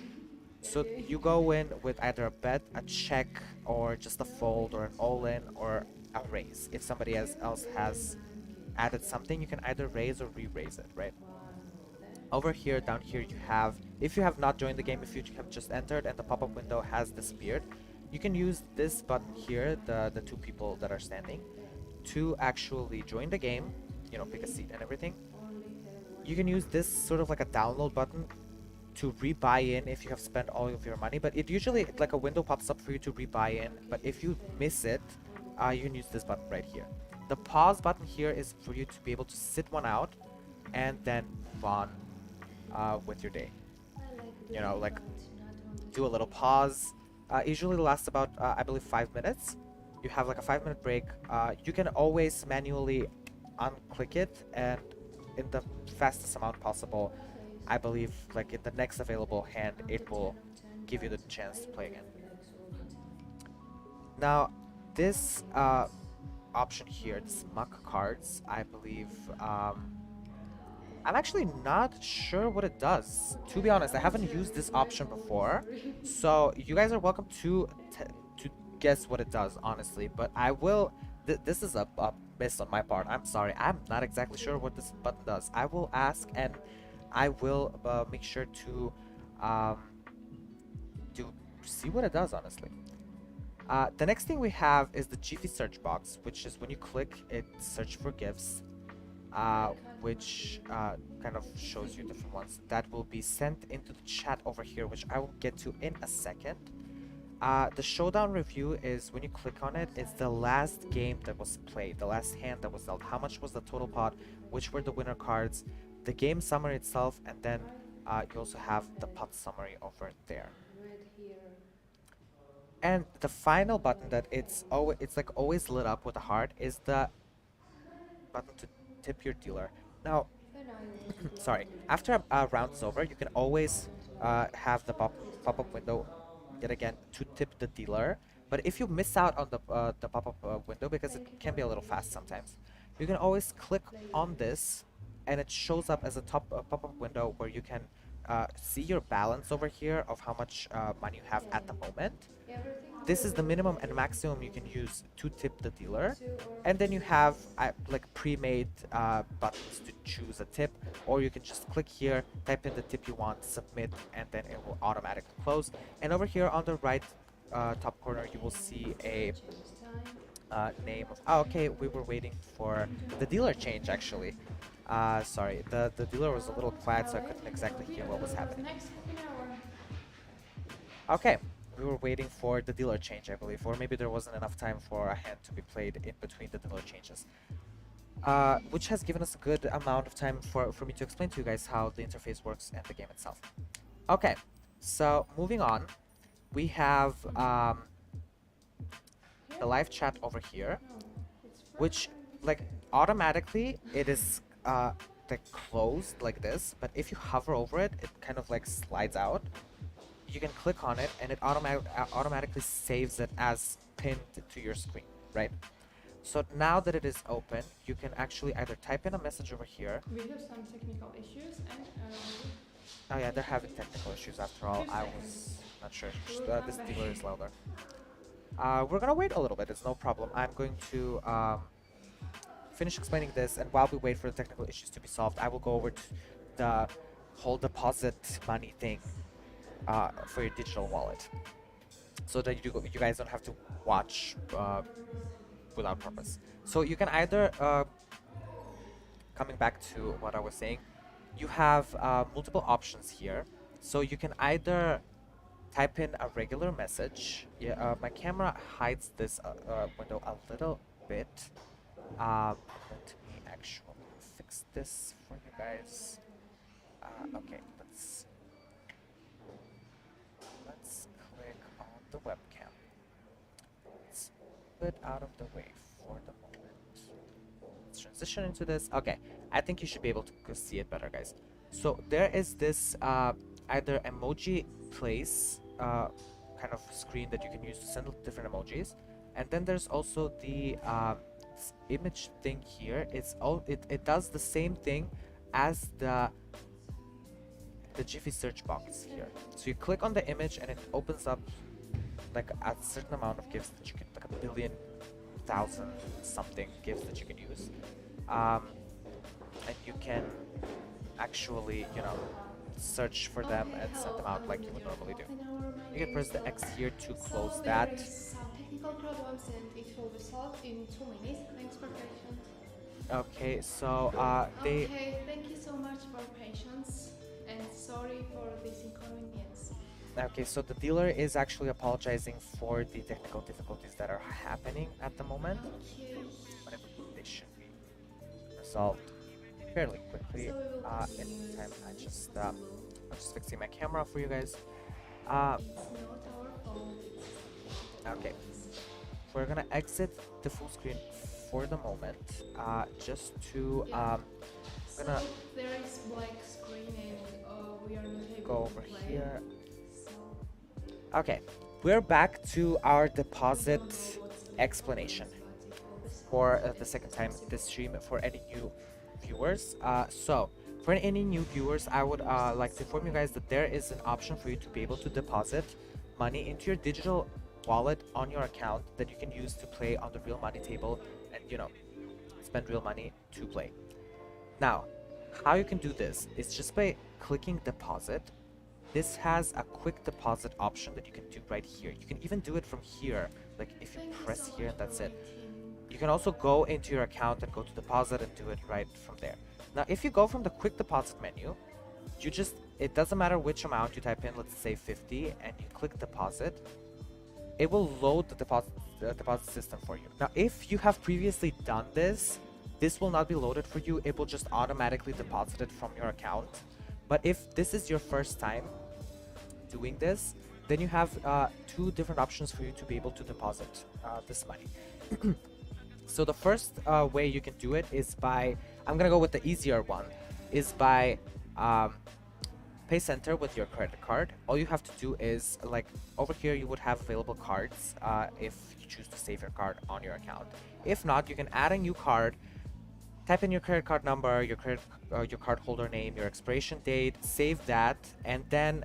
So you go in with either a bet, a check, or just a fold, or an all-in, or a raise. If somebody else has added something, you can either raise or re-raise it, right? Over here, down here, you have, if you have not joined the game, if you have just entered and the pop-up window has disappeared, you can use this button here, the two people that are standing, to actually join the game, you know, pick a seat and everything. You can use this sort of like a download button to re-buy in if you have spent all of your money, but it usually, like a window pops up for you to re-buy in, but if you miss it, you can use this button right here. The pause button here is for you to be able to sit one out and then move on with your day. You know, like do a little pause. Usually lasts about, I believe, 5 minutes. You have like a 5-minute break. You can always manually unclick it, and in the fastest amount possible, I believe, like in the next available hand, it will give you the chance to play again. Now, this option here, this muck cards, I believe, I'm actually not sure what it does. To be honest, I haven't used this option before, so you guys are welcome to guess what it does, honestly. But I will. This is a miss on my part. I'm sorry. I'm not exactly sure what this button does. I will ask, and I will make sure to um, see what it does, honestly. The next thing we have is the Jiffy search box, which is when you click it, search for gifts. Which kind of shows you different ones that will be sent into the chat over here, which I will get to in a second. The showdown review is when you click on it, it's the last game that was played, the last hand that was dealt, how much was the total pot, which were the winner cards, the game summary itself, and then you also have the pot summary over there. And the final button that it's like always lit up with a heart is the button to tip your dealer. Now, sorry, after a round is over, you can always have the pop-up window yet again to tip the dealer. But if you miss out on the pop-up window, because it can be a little fast sometimes, you can always click on this, and it shows up as a pop-up window where you can see your balance over here of how much money you have at the moment. This is the minimum and maximum you can use to tip the dealer. And then you have like pre-made buttons to choose a tip, or you can just click here, type in the tip you want, submit, and then it will automatically close. And over here on the right top corner, you will see a name of, oh, okay, we were waiting for the dealer change actually. Sorry, the dealer was a little quiet, so I couldn't exactly hear what was happening. Okay. We were waiting for the dealer change, I believe, or maybe there wasn't enough time for a hand to be played in between the dealer changes. Which has given us a good amount of time for me to explain to you guys how the interface works and the game itself. Okay, so moving on, we have the live chat over here, which, like, automatically it is like closed like this, but if you hover over it, it kind of like slides out. You can click on it, and it automatically saves it as pinned to your screen, right? So now that it is open, you can actually either type in a message over here. We have some technical issues and Oh yeah, they're having technical issues after all. I was not sure. This dealer is louder. We're gonna wait a little bit. It's no problem. I'm going to finish explaining this, and while we wait for the technical issues to be solved, I will go over to the whole deposit money thing. For your digital wallet, so that you guys don't have to watch without purpose. So you can either, coming back to what I was saying, you have multiple options here. So you can either type in a regular message. Yeah, my camera hides this window a little bit. Let me actually fix this for you guys. Okay, let's click on the webcam. Let's put it out of the way for the moment. Let's transition into this. Okay, I think you should be able to see it better, guys. So there is this either emoji place kind of screen that you can use to send different emojis, and then there's also the image thing here. It does the same thing as the Jiffy search box here. So you click on the image and it opens up like a certain amount of gifts that you can, like a billion 1,000 something gifts that you can use. Um, and you can actually, search for them and send them out like you would normally do. You can press the X here to close So that. there is some technical problems and it will be solved in 2 minutes. Thanks for patience. Okay, so they Okay, thank you so much for patience and sorry for this inconvenience. okay, so the dealer is actually apologizing for the technical difficulties that are happening at the moment, Okay, but they should be resolved fairly quickly. so we will In the continue. meantime, I'm just fixing my camera for you guys. Uh, It's not our fault. okay, we're gonna exit the full screen for the moment, just to Yeah. I'm gonna So there is black screen and we are not able go to over play. here. So Okay, we're back to our we don't deposit know what's the explanation problems, but it will be solved for as the second soon time as this stream possible. for any new viewers. So for any new viewers, I would like to inform you guys that there is an option for you to be able to deposit money into your digital wallet on your account that you can use to play on the real money table and spend real money to play. Now, how you can do this is just by clicking deposit. This has a quick deposit option that you can do right here. You can even do it from here, like if you Thank you press so here much and that's for it. waiting. You can also go into your account and go to deposit and do it right from there. Now, if you go from the quick deposit menu, it doesn't matter which amount you type in, let's say 50, and you click deposit, it will load the deposit system for you. Now, if you have previously done this, this will not be loaded for you. It will just automatically deposit it from your account. But if this is your first time doing this, then you have two different options for you to be able to deposit this money. So the first way you can do it is by, I'm gonna go with the easier one, is by pay center with your credit card. All you have to do is, like over here you would have available cards if you choose to save your card on your account. If not, you can add a new card, type in your credit card number, your card holder name, your expiration date, save that, and then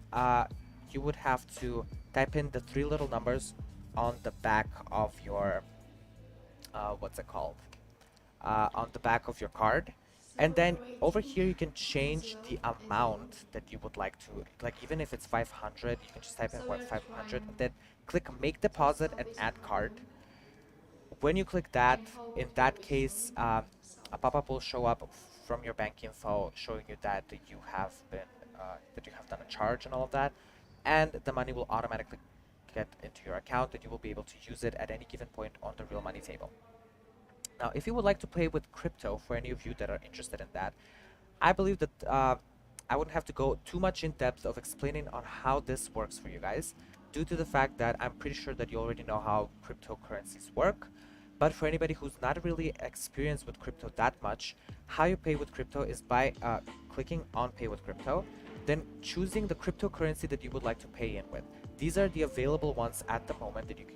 you would have to type in the three little numbers on the back of your what's it called? On the back of your card. And then over here you can change the amount that you would like to, like even if it's 500, you can just type in what 500 and then click make deposit and add card. When you click that, in that case, a pop-up will show up from your bank info showing you that you have been that you have done a charge and all of that, and the money will automatically get into your account and you will be able to use it at any given point on the real money table. Now, if you would like to play with crypto, for any of you that are interested in that, I believe that I wouldn't have to go too much in depth of explaining on how this works for you guys, due to the fact that I'm pretty sure that you already know how cryptocurrencies work. But for anybody who's not really experienced with crypto that much, how you pay with crypto is by clicking on pay with crypto, then choosing the cryptocurrency that you would like to pay in with. These are the available ones at the moment that you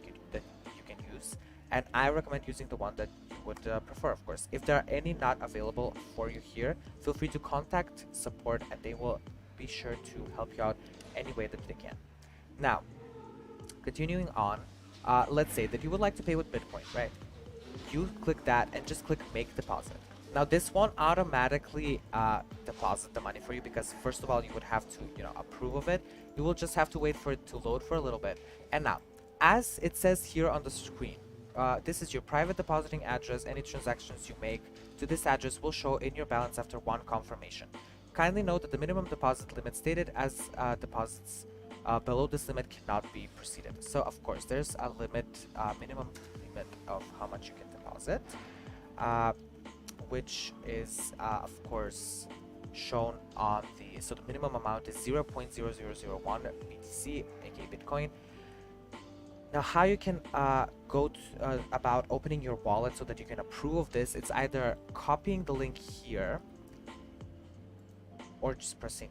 can use, and I recommend using the one that you would prefer, of course. If there are any not available for you here, feel free to contact support and they will be sure to help you out any way that they can. Now, continuing on, let's say that you would like to pay with Bitcoin, right? You click that and just click make deposit. Now this won't automatically deposit the money for you because first of all you would have to approve of it. You will just have to wait for it to load for a little bit. And now, as it says here on the screen, this is your private depositing address. Any transactions you make to this address will show in your balance after one confirmation. Kindly note that the minimum deposit limit stated as deposits below this limit cannot be proceeded. So of course there's a limit, minimum limit of how much you can deposit, which is of course shown on so the minimum amount is 0.0001 BTC, aka Bitcoin. Now how you can go to, about opening your wallet so that you can approve of this, it's either copying the link here or just pressing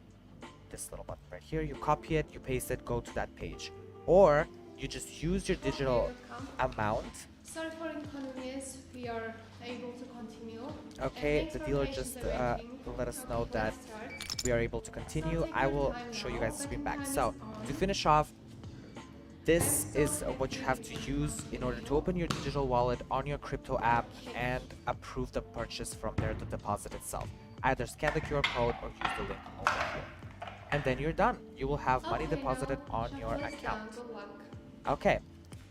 this little button right here. You copy it, you paste it, go to that page, or you just use your digital amount. Sorry for inconvenience. We are able to continue. Okay, the dealer just let us know that we are able to continue. I will show you guys the screen back. So to finish off, This is what you have to use in order to open your digital wallet on your crypto app and approve the purchase from there, the deposit itself. Either scan the QR code or use the link over here. And then you're done. You will have money Okay, deposited now on your shuffle is account. done. Good luck. Okay,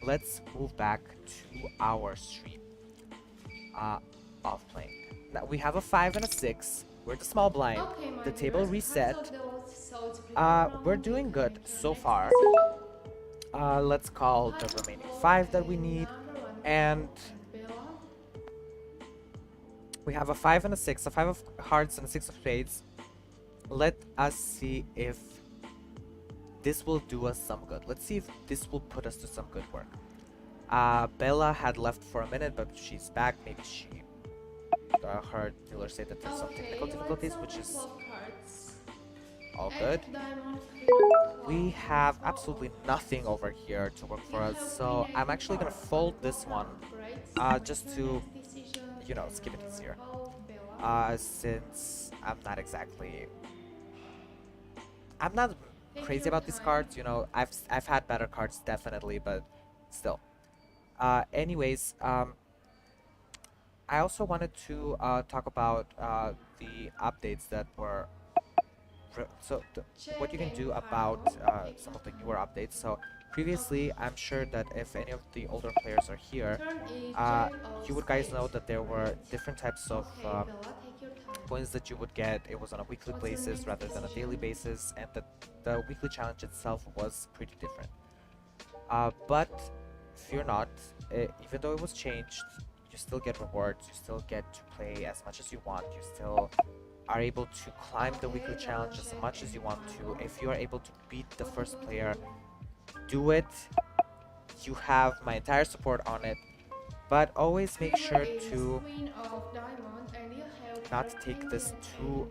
let's move back to our stream uh, of playing. Now we have a 5 and a 6. We're the small blind. Okay, my The table viewers, reset. heads of the odds, so it's pretty We're round. doing You good can so next far. decision. Let's call the Heart of remaining gold 5 that we and need. number one And call, Bella. we have a 5 and a 6, a 5 of hearts and a 6 of spades. Let us see if this will do us some good. Let's see if this will put us to some good work. Bella had left for a minute, but she's back. Maybe she heard dealer say that there's some technical difficulties, which is all good. We have absolutely nothing over here to work for us, so I'm actually gonna fold this one, just to, you know, skip it easier. Since I'm not crazy about these cards, you know, I've had better cards definitely, but still. Anyways, I also wanted to talk about the updates that were what you can do about some of the newer updates. So previously, I'm sure that if any of the older players are here, you would guys know that there were different types of coins that you would get. It was on a weekly basis rather than a daily basis, and the weekly challenge itself was pretty different. But fear not, even though it was changed, you still get rewards, you still get to play as much as you want, you still are able to climb the weekly challenge as much as you want to. If you are able to beat the first player, do it. You have my entire support on it, but always make sure to not take this too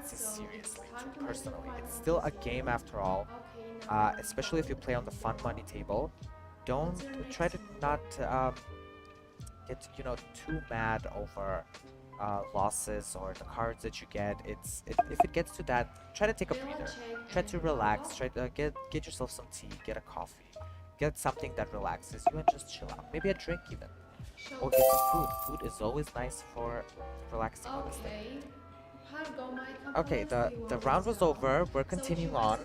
seriously, too personally. It's still a game after all, especially if you play on the fun money table. Don't try to not get, you know, too mad over losses or the cards that you get. If it gets to that, try to take a breather, try to relax, try to get yourself some tea, get a coffee, get something that relaxes you and just chill out. Maybe a drink even, or get some food. Food is always nice for relaxing, honestly. Okay, the round was over. We're continuing on.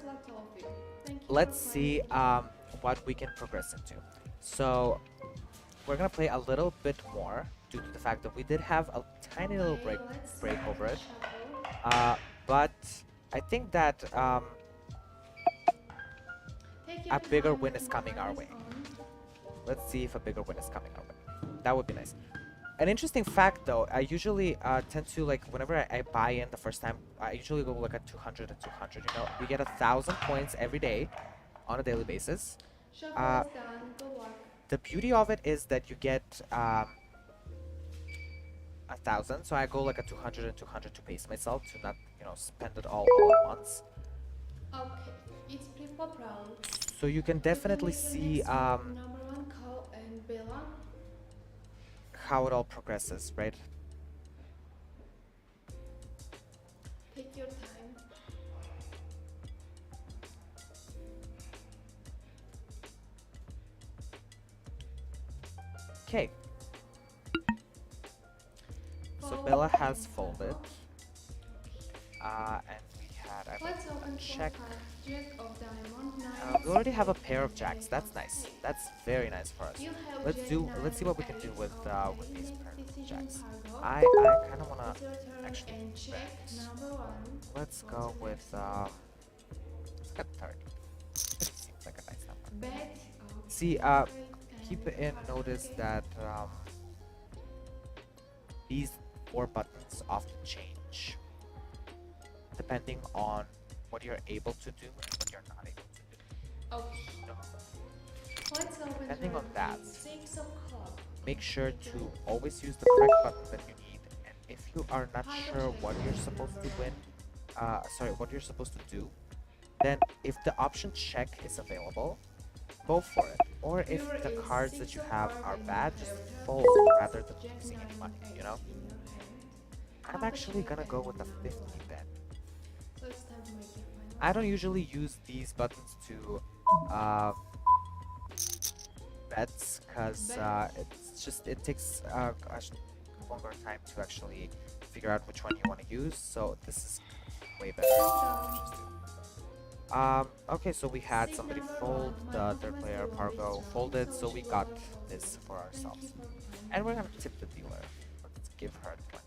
Let's see what we can progress into. So we're gonna play a little bit more due to the fact that we did have a tiny little break over it. But I think that a bigger win is coming our way. Let's see if a bigger win is coming our way. That would be nice. An interesting fact though, I usually tend to, like, whenever I buy in the first time, I usually go like at 200 and 200, you know. We get 1,000 points every day on a daily basis. The beauty of it is that you get 1,000, so I go like a 200 and 200 to pace myself to not, you know, spend it all at once. Okay, it's people proud. So you can definitely see Number one call and Bella. how it all progresses, right? Take your time. Okay. So Bella has folded. And we had, I Let's believe, open a check. Jack of diamond, We already have a pair of jacks. That's nice. That's very nice for us. Let's see what we can do with these pair of jacks. I kind of wanna actually bet. Let's go with let's get 30. It seems like a nice number. See, keep in notice that these 4 buttons often change depending on what you're able to do and what you're not able to do. Let's open Depending on that, 6 of club. make sure to always use the correct button that you need. And if you are not sure what you're supposed to win, what you're supposed to do, then if the option check is available, go for it. Or if the cards that you have are bad, just fold rather than losing any money, you know? I'm actually gonna go with a 50 bet. So it's time to make your final. I don't usually use these buttons to bets because Bet. it takes a longer time to actually figure out which one you want to use. So this is way better. Showdown. Okay, so we had Seat somebody number fold, 1. My the third performance player during this Pargo round, folded, so so we she will got not fold. this for Thank you ourselves. for playing. And we're gonna tip the dealer. Let's give her the one.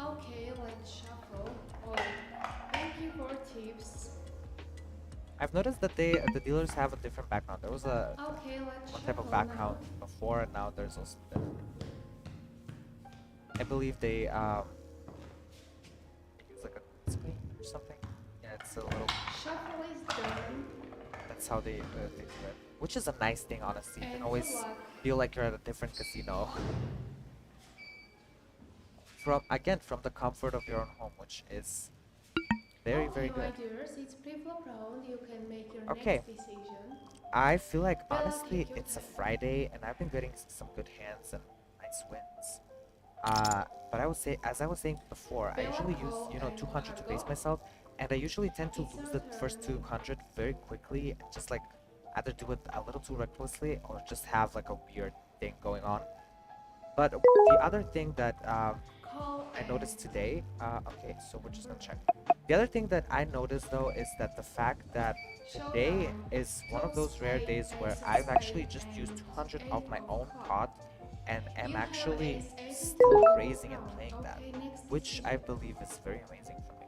Okay, let's shuffle. Oh, thank you for tips. I've noticed that the dealers have a different background. There was a Okay, let's one type of shuffle background now. before, and now there's also different. I believe they use like a screen or something. Yeah, it's a little. Shuffle is done. That's how they do it, which is a nice thing, honestly. You can And good always luck. feel like you're at a different casino. From the comfort of your own home, which is very Okay, my good. dears, it's pre-flop round. You can make your Okay, next decision. I feel like Bella, honestly take your it's a time. Friday and I've been getting some good hands and nice wins. But as I was saying before, I Bella, usually use call, and 200 to base Pargo. myself, and I usually tend to It's lose your the first turn. 200 very quickly and just like either do it a little too recklessly or just have like a weird thing going on. But the other thing that Call I and noticed today, okay, so we're just gonna check. The other thing that I noticed though is that the fact that today showdown. is one of Top those rare spade, days where ace of I've actually spade, just used and 200 of eight my of own club. pot and am You have actually ace 8 in the still pre-flop raising and round. playing that, Okay, next which I decision. believe is very amazing for me.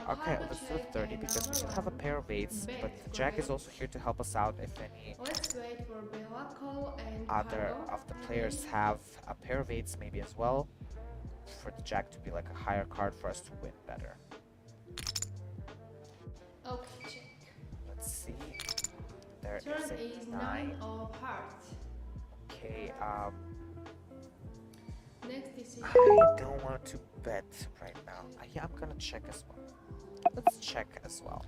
Okay, Pargo let's do a check 30 and because we number do have a 1. pair of eights, but Bet, the jack is great. also here to help us out if any Let's wait for Bella, call and other Pargo. of the Ready? players have a pair of eights maybe as well, for the jack to be like a higher card for us to win better. Okay, check. Let's see. There Turn is is a 9 9. of hearts. Okay, Next decision. I don't want to bet right now. Yeah, I'm gonna check as well. Let's check as well.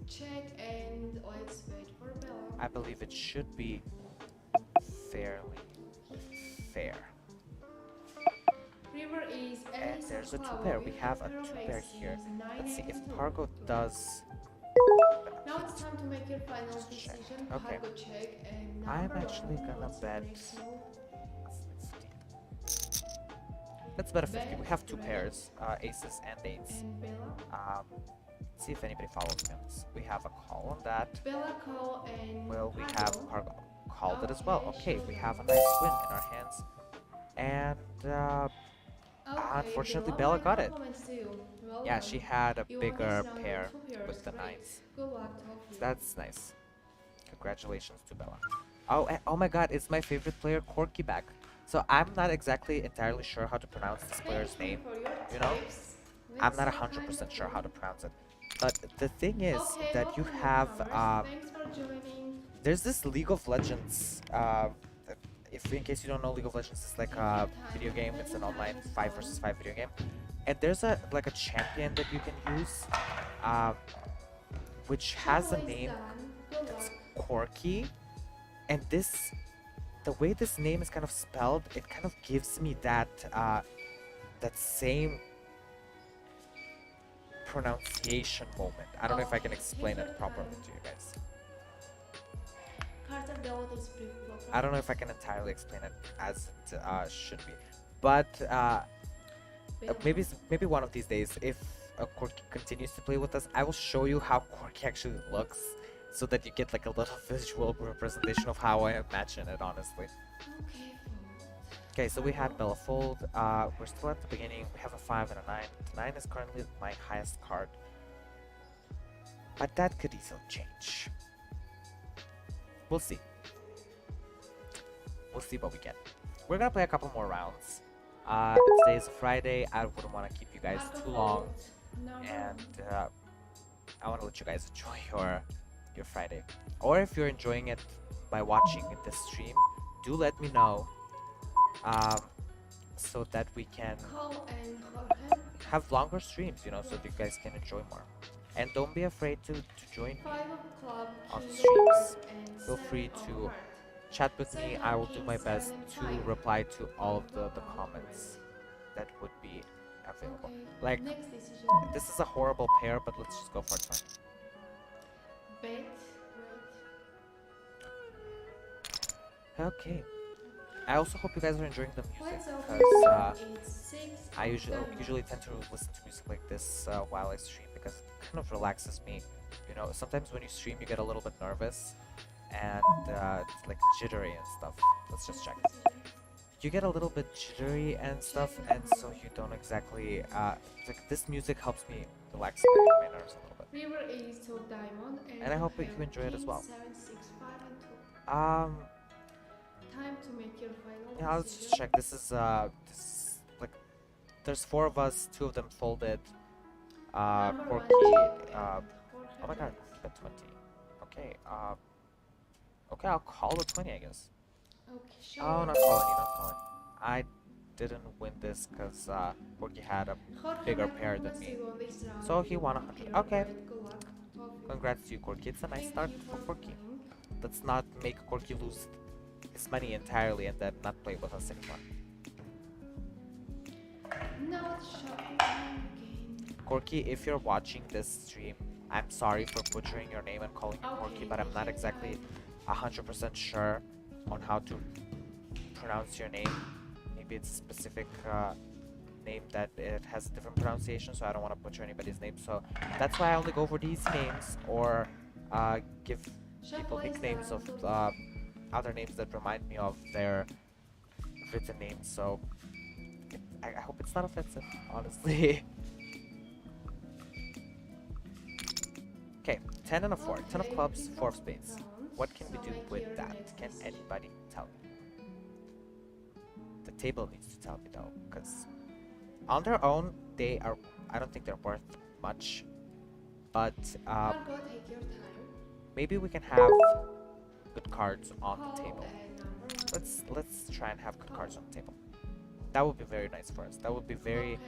Check and let's wait for Bella. I believe it should be fairly fair. River is And ace there's of a two club. pair. You We have a pair of two pair aces, here. 9 Let's see and if 2. Pargo does. Now it's time to make your final Just check. decision. Okay. Pargo check and I'm number actually 1. gonna What's your bet next move? 50. Let's bet a 50. We Bet, have two great. pairs, aces and eights. And Bella. Let's see if anybody follows me on this. We have a call on that. Bella call and Well, we have Pargo. Pargo called it as well. Okay, Okay, we have a showdown. nice win in our hands. And Okay, unfortunately, Bella, Bella my got it. compliments to you. Well Yeah, done. she had a You won this bigger round pair with 2 pairs. with the Great. nines. Good luck to all of you. That's nice. Congratulations to Bella. Oh, and, oh my god, it's my favorite player, Corky, back. So I'm not exactly entirely sure how to pronounce this player's Thank you name. for your You know? tips. I'm Let's not see time 100% sure for how to pronounce it. But the thing is Okay, that you welcome have, newcomers. Thanks for joining. there's this League of Legends, if in case you don't know, League of Legends is like Take a your time. video game. It's an Playing online time is 5 fun. versus 5 video game. And there's a like a champion that you can use, um, which has a Shuffle is name done. Good that's luck. Corky. And the way this name is kind of spelled, it kind of gives me that that same pronunciation moment. I don't know if I can Okay, explain take it your properly time. to you guys. Carter Bell is pre-flop. I don't know if I can entirely explain it as it should be, but maybe one of these days, if Corky continues to play with us, I will show you how Corky actually looks, so that you get like a little visual representation of how I imagine it, honestly. Okay, Okay, so we had Bella fold. We're still at the beginning. We have a 5 and a 9. The 9 is currently my highest card, but that could easily change. We'll see. We'll see what we get. We're gonna play a couple more rounds. Today is Friday. I wouldn't want to keep you guys too long, and I want to let you guys enjoy your Friday. Or if you're enjoying it by watching this stream, do let me know, so that we can Call and Holdem. have longer streams, so that you guys can enjoy more. And don't be afraid to join me 5 of club, on king of streams. heart, and Feel 7 free of to heart. chat with me. I will do King, my best 7, to 5. reply to all of the comments that would be available. Okay, Like, next decision. this is a horrible pair, but let's just go for it. Fine. Bet. Great. Okay. I also hope you guys are enjoying the music Let's open because it's 6 I of usually diamonds. tend to listen to music like this while I stream because it kind of relaxes me. You know, sometimes when you stream you get a little bit nervous and it's like jittery and stuff. Let's just check. You get a little bit jittery and stuff, and so you don't exactly like this music helps me relax my nerves a little bit. River is 2 of diamond And I and you hope that you have enjoy it as king well. 7, 6, 5 and 2. Um, Time to make your final yeah, let's just decision. check. This like there's four of us, two of them folded. Number 1 Corky, check uh, and Jorge oh my god, bet. bet 20. Okay, okay, I'll call it 20, I guess. Okay, show Oh, your not calling you, not calling. I didn't win this because Corky had a Jorge, bigger my pair than compliments to me. you on this round. So he You won won 100. here. Okay, Great, good luck. 12 you. congrats to you, Corky. It's a nice Thank start you for for Corky. playing. Let's not make Corky lose his money entirely and then not play with us anymore. Not shopping time again. Corky, if you're watching this stream, I'm sorry for butchering your name and calling you Corky, Okay, but I'm take not your exactly time. 100% sure on how to pronounce your name. Maybe it's a specific name that it has a different pronunciation, so I don't want to butcher anybody's name. So that's why I only go for these names or give people nicknames of other names that remind me of their written names. So I hope it's not offensive, honestly. Okay, 10 and a 4. 10 of clubs, 4 of spades. What can we do with that? Can anybody tell me? The table needs to tell me though, because on their own, I don't think they're worth much. But Margot, take your time. maybe we can have good cards on the Call table. number 1. Let's try and have good cards on the table. That would be very nice for us. That would be very,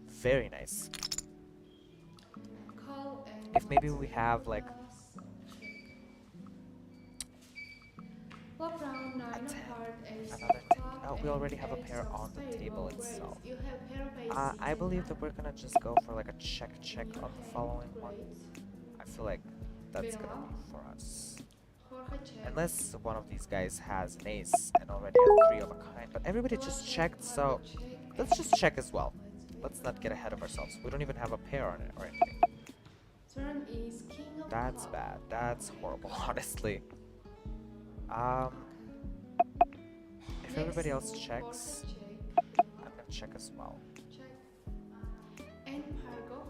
very nice. Call and If maybe we have like flop round 9 a of 10, heart, ace of another 10. club, Oh, we already have a and pair ace of on the spade. table Well, great. itself. You have pair of ace, I 6 believe and that we're 9. gonna just go for like a check In your on the hand, following one. great. I feel like that's gonna Bella. be for us. Jorge check. Unless one of these guys has an ace and already has 3 of a kind. But everybody Bella just check, checked, so Margot check, let's just check as well. let's Let's make not get that. ahead of ourselves. We don't even have a pair on it or anything. Turn is king of That's club. bad. That's horrible, honestly. If Next everybody else move, checks, Jorge check. I'm gonna check as well. Check. And Margot.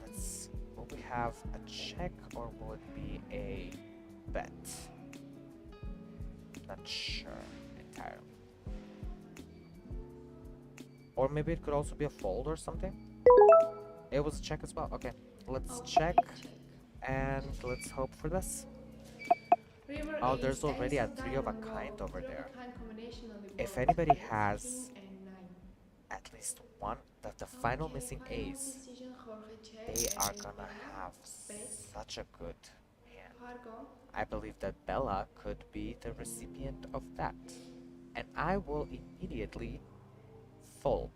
Let's see. Will we have a check or will it be a bet? Not sure entirely. Or maybe it could also be a fold or something. It was a check as well. Okay, let's Okay, check and let's hope for this. River Oh, is there's already ace a 3 of a diamond. kind Well, over 3 of a there. kind combination on the If board. anybody Ace, has king and 9. at least one, the final Okay, missing final ace, decision, Jorge check, they are and gonna Bella have bet. such a good hand. Margot. I believe that Bella could be the recipient of that. And I will immediately fold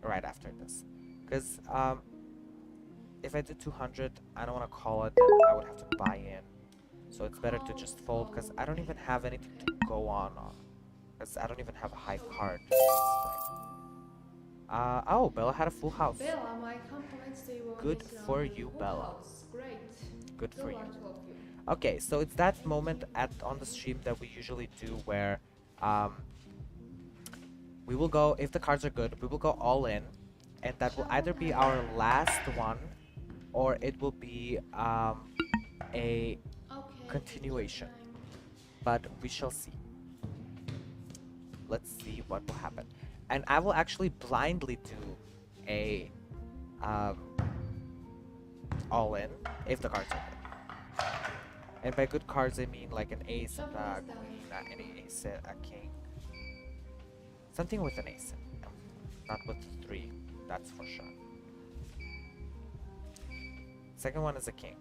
right after this. Because if I do 200, I don't want to call it, then I would have to buy in. So it's better to just fold because I don't even have anything to go on. Because I don't even have a high card. Oh, Bella had a full house. Bella, my compliments to you on Good this round for with you, full Bella. house. Great. Good for Good you. luck to all of you. Okay, so it's that moment on the stream that we usually do where we will go, if the cards are good, we will go all in, and that will either be our last one or it will be a Okay, continuation. take your time. But we shall see. Let's see what will happen. And I will actually blindly do a all in if the cards are good. And by good cards I mean like an ace and a queen, any ace, a king. Something with an ace, not with 3, that's for sure. Second one is a king.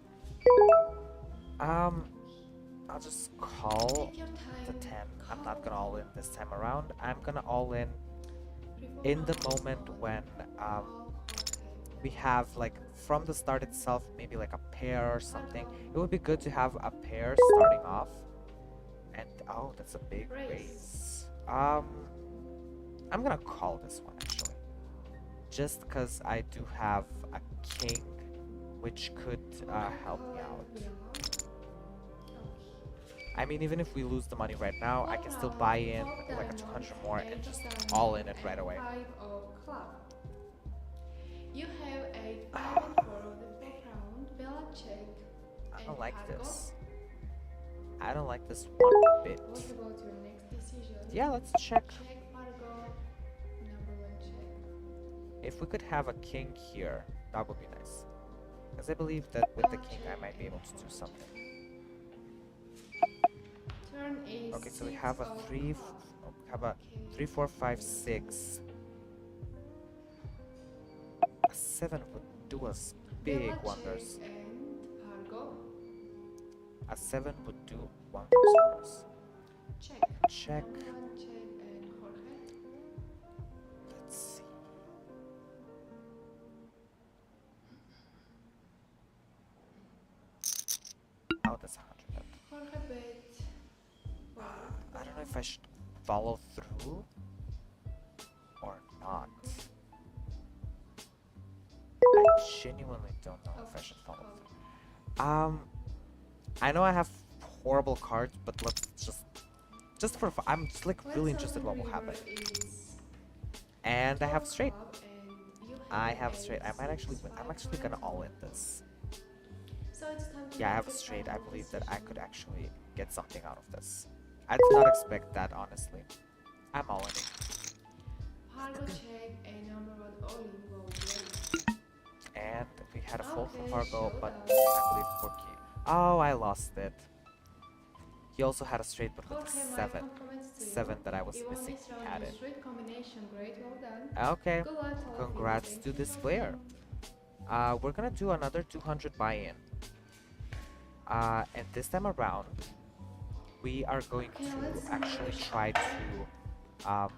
I'll just call Take your time. the 10. I'm not gonna all in this time around. I'm gonna all in the moment when we have like from the start itself maybe like a pair or something. It would be good to have a pair starting off. And oh, that's a big raise. I'm gonna call this one actually. Just because I do have a king, which could help me out. I mean, even if we lose the money right now, I can still buy in like a 200 more and just all in it right away. You have 8, 5 and 4 of the 4th round. Bella check. I don't like this. I don't like this one bit. What about your next decision? Yeah, let's check. Check Fargo. Number 1 check. If we could have a king here, that would be nice. Because I believe that with the king I might be able to do something. Turn is Okay, so we have a 3, have a 3, 4, 5, 6. A 7 would do us big wonders. And Fargo. A 7 would do wonders for us. Check. Check. Number 1 check and Jorge. Let's see. Oh, that's 100. Jorge bet. I don't know if I should follow through or not. I genuinely don't know if I should follow through. I know I have horrible cards, but let's just for fun, I'm just like really interested what will happen. And I have straight. I have straight. I might actually win. I'm actually gonna all in this. Yeah, I have a straight. I believe that I could actually get something out of this. I did not expect that, honestly. I'm all in. Fargo check and number 1 all in go play. And we had a fold from Fargo, but I believe Porky. Oh, I lost it. He also had a straight, but with a 7. 7 that I was missing. He had it. Great, well done. Okay. Good luck, all of you. Congrats Thank to you this for player. playing. We're gonna do another 200 buy-in. And this time around, we are going Okay, to let's actually see. try to,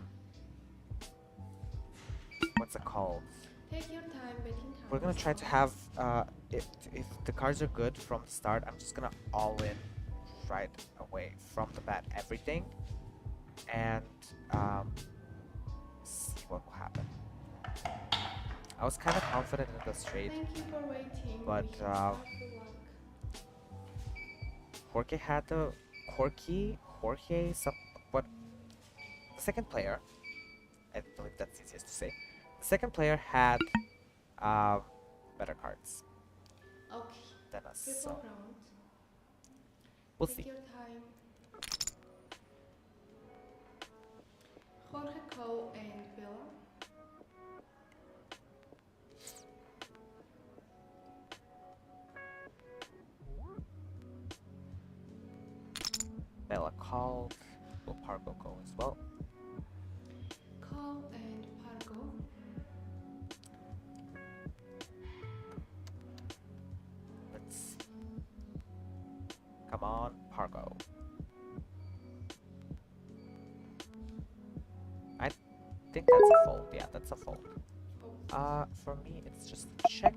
what's it called? Take your time, betting time. We're gonna try to have, if the cards are good from the start, I'm just gonna all in right away from the bat everything, and see what will happen. I was kind of confident in the straight. Thank you for waiting. But, Wish you good luck. Jorge had the Jorge, what? The second player, I believe that's easiest to say. The second player had better cards Okay. than us, Triple so round. we'll Take see. your time. Jorge Cole and Bella. Bella called. Will Pargo go as well? Cole and Fargo. Let's see. Come on, Pargo. I think that's a fold. Yeah, that's a fold. For me, it's just check.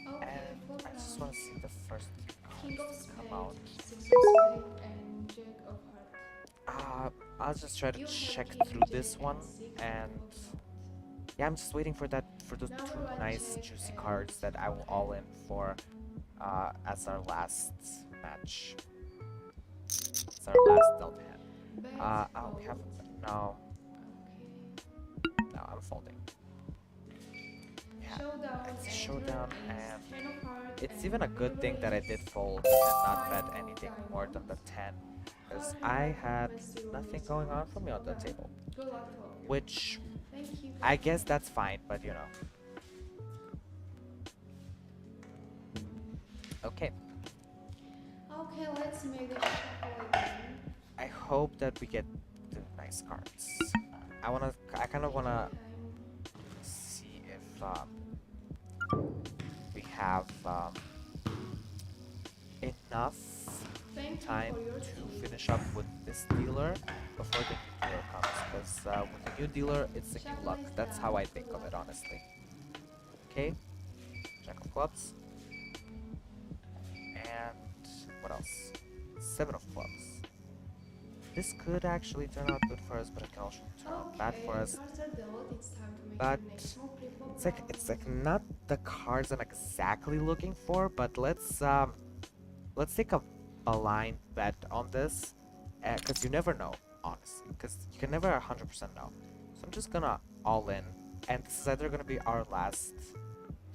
Okay, And full I just round. want to see the first King of cards come out. Spades, 6 of Spades, and Jack of Hearts. I'll just try to You have check King, through Jack, this one, and 6 and of Hearts. yeah, I'm just waiting for those Number two 1 nice check juicy and cards that I will okay. all in for as our last match. It's our last dealt hand. Bet, Oh, we have fold. no, Okay. I'm folding. Yeah, Showdown it's a and showdown, turn is and 10 of hearts it's and even a good thing that I did raise. fold and not bet 5 of anything more than the diamonds. 10, because Jorge I Michael had Messi nothing release going on cards. for me on the Well done. table, Good luck to all of you. which Thank you. I guess that's fine, but you know. Okay, Okay, let's make the shuffle again. I hope that we get the nice cards. I kind of wanna see if we have enough Thank you time for your to tea. finish up with this dealer before the new dealer comes, because with the new dealer it's a new luck. That's how I think of it, honestly. Okay, Jack of clubs. And what else? Seven of clubs. This could actually turn out good for us, but it can also turn out bad for Okay, us. cards are dealt. It's time to make But your next move. Pre-flop it's like not the cards I'm exactly looking for. But let's take a blind bet on this, because you never know, honestly, because you can never 100% know. So I'm just gonna all in, and this is either gonna be our last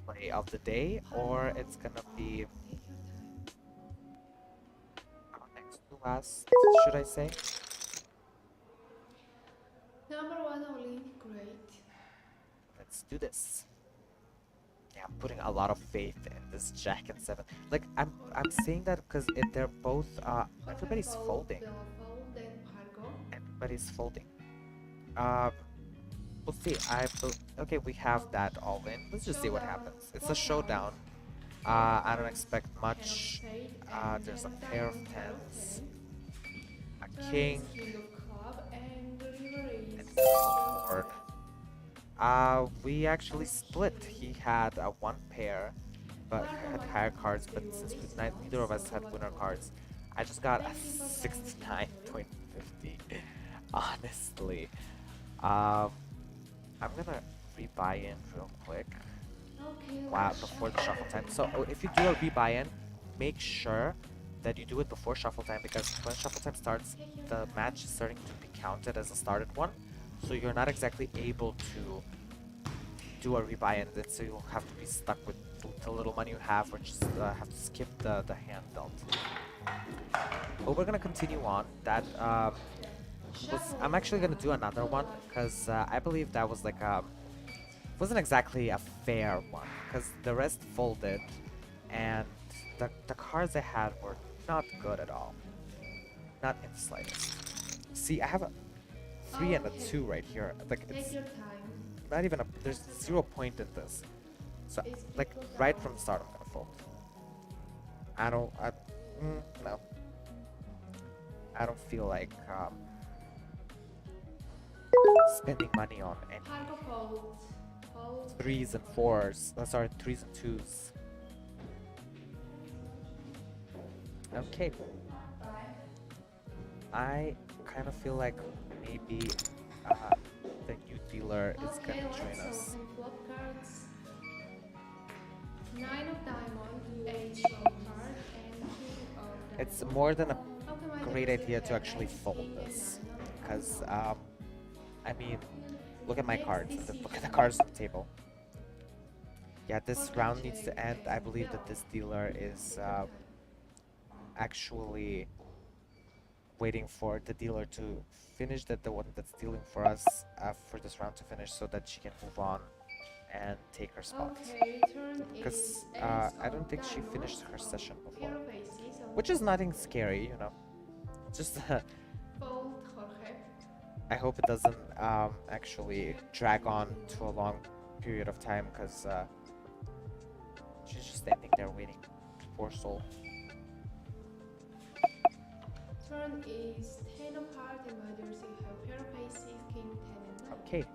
play of the day, or it's gonna be Take your time. our next to last, should I say? Number one, all-in. Great. Let's do this. Yeah, I'm putting a lot of faith in this Jack and Seven. Like I'm saying that because they're both Jorge everybody's fold, folding. Bella fold, then Pargo. Everybody's folding. Um, we'll see. Okay, we have that all in. Let's just see what Showdown. happens. It's a Flop out. showdown. Ten of I don't hearts, expect ten of much. spade, and There's ten a of pair of diamond, pair of tens, ten. a Turn king, is king of club, and the river is and zero board. card. We actually split. He had one pair, but Marco had might higher have cards. to But roll since this neither of one, us so had good winner luck. cards, I just got a Thank you for playing with me, Tori. 69.50. Honestly, um, I'm gonna rebuy in real quick. Okay, Wow, let's before the shuffle time. again. So if you do a rebuy in, make sure that you do it before shuffle time, because when shuffle time starts, Take your the time. match is starting to be counted as a started one. So you're not exactly able to do a rebuy in, so you'll have to be stuck with the little money you have, or just have to skip the hand dealt. But we're gonna continue on. I'm Shuffle actually gonna do time. another Good one, luck. because I believe that was like wasn't exactly a fair one, because the rest folded, and the cards I had were not good at all, not in the slightest. See, I have a 3 and a Okay. 2 right here. Like, Take it's your time. not even a. There's 0 point in this. So, It's like, people right down. from the start, I'm gonna fold. I don't. No. I don't feel like spending money on any Pargo fold. Fold. threes and fours. Sorry, threes and twos. Okay. I kind of feel like maybe the new dealer is Okay, gonna join let's us. open flop cards. Nine of diamond, ace of card, and king of diamond. It's more than a Okay, my great dear, idea you to have actually ace, fold king, and this, nine on the because table. I mean, look at my Next cards and then look at the decision. cards on the table. Yeah, this Jorge round needs to check, end. ace I of believe that bell. this dealer is Take your time. actually waiting for the dealer to finish, that the one that's dealing for us for this round to finish, so that she can move on and take her spot. Okay, turn Because is I ace don't of think she diamond, finished her oh, session pair before. of aces on Which the is table. nothing scary, you know. Just Fold, Jorge. I hope it doesn't actually drag on to a long period of time, because she's just standing there waiting. Poor soul. Turn is 10 of heart, and my dears, you have pair of aces, king, 10 and 9. Okay,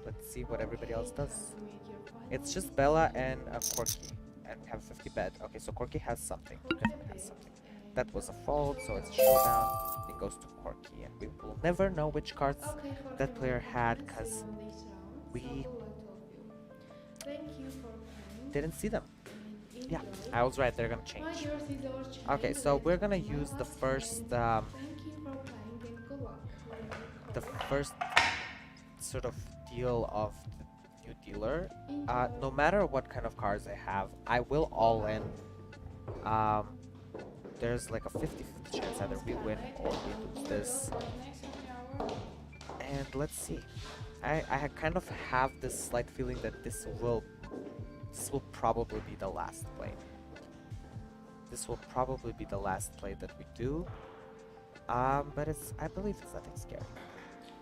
let's see what everybody else Okay, does. time to make your final It's just Bella decision. and Corky, and we have a 50 bet. Okay, so Corky has something. He Jorge definitely has picked, something. and That was a fold, so it's a showdown. It goes to Corky, and we will never know which cards Okay, Jorge, that player my had, friends, see because you on this round. we So good luck to all of you. Thank you for playing didn't see them. and Yeah, enjoy. I was right. They're gonna My change. dears, is our chain. Okay, so Let's we're go gonna to my use the last first hand. Thank you for playing and good luck. the first sort of deal of the new dealer. Enjoy. No matter what kind of cards I have, I will all in. There's like a 50-50 chance either we win or we lose this. And let's see. I kind of have this slight feeling that this will probably be the last play. This will probably be the last play that we do. But I believe it's nothing scary.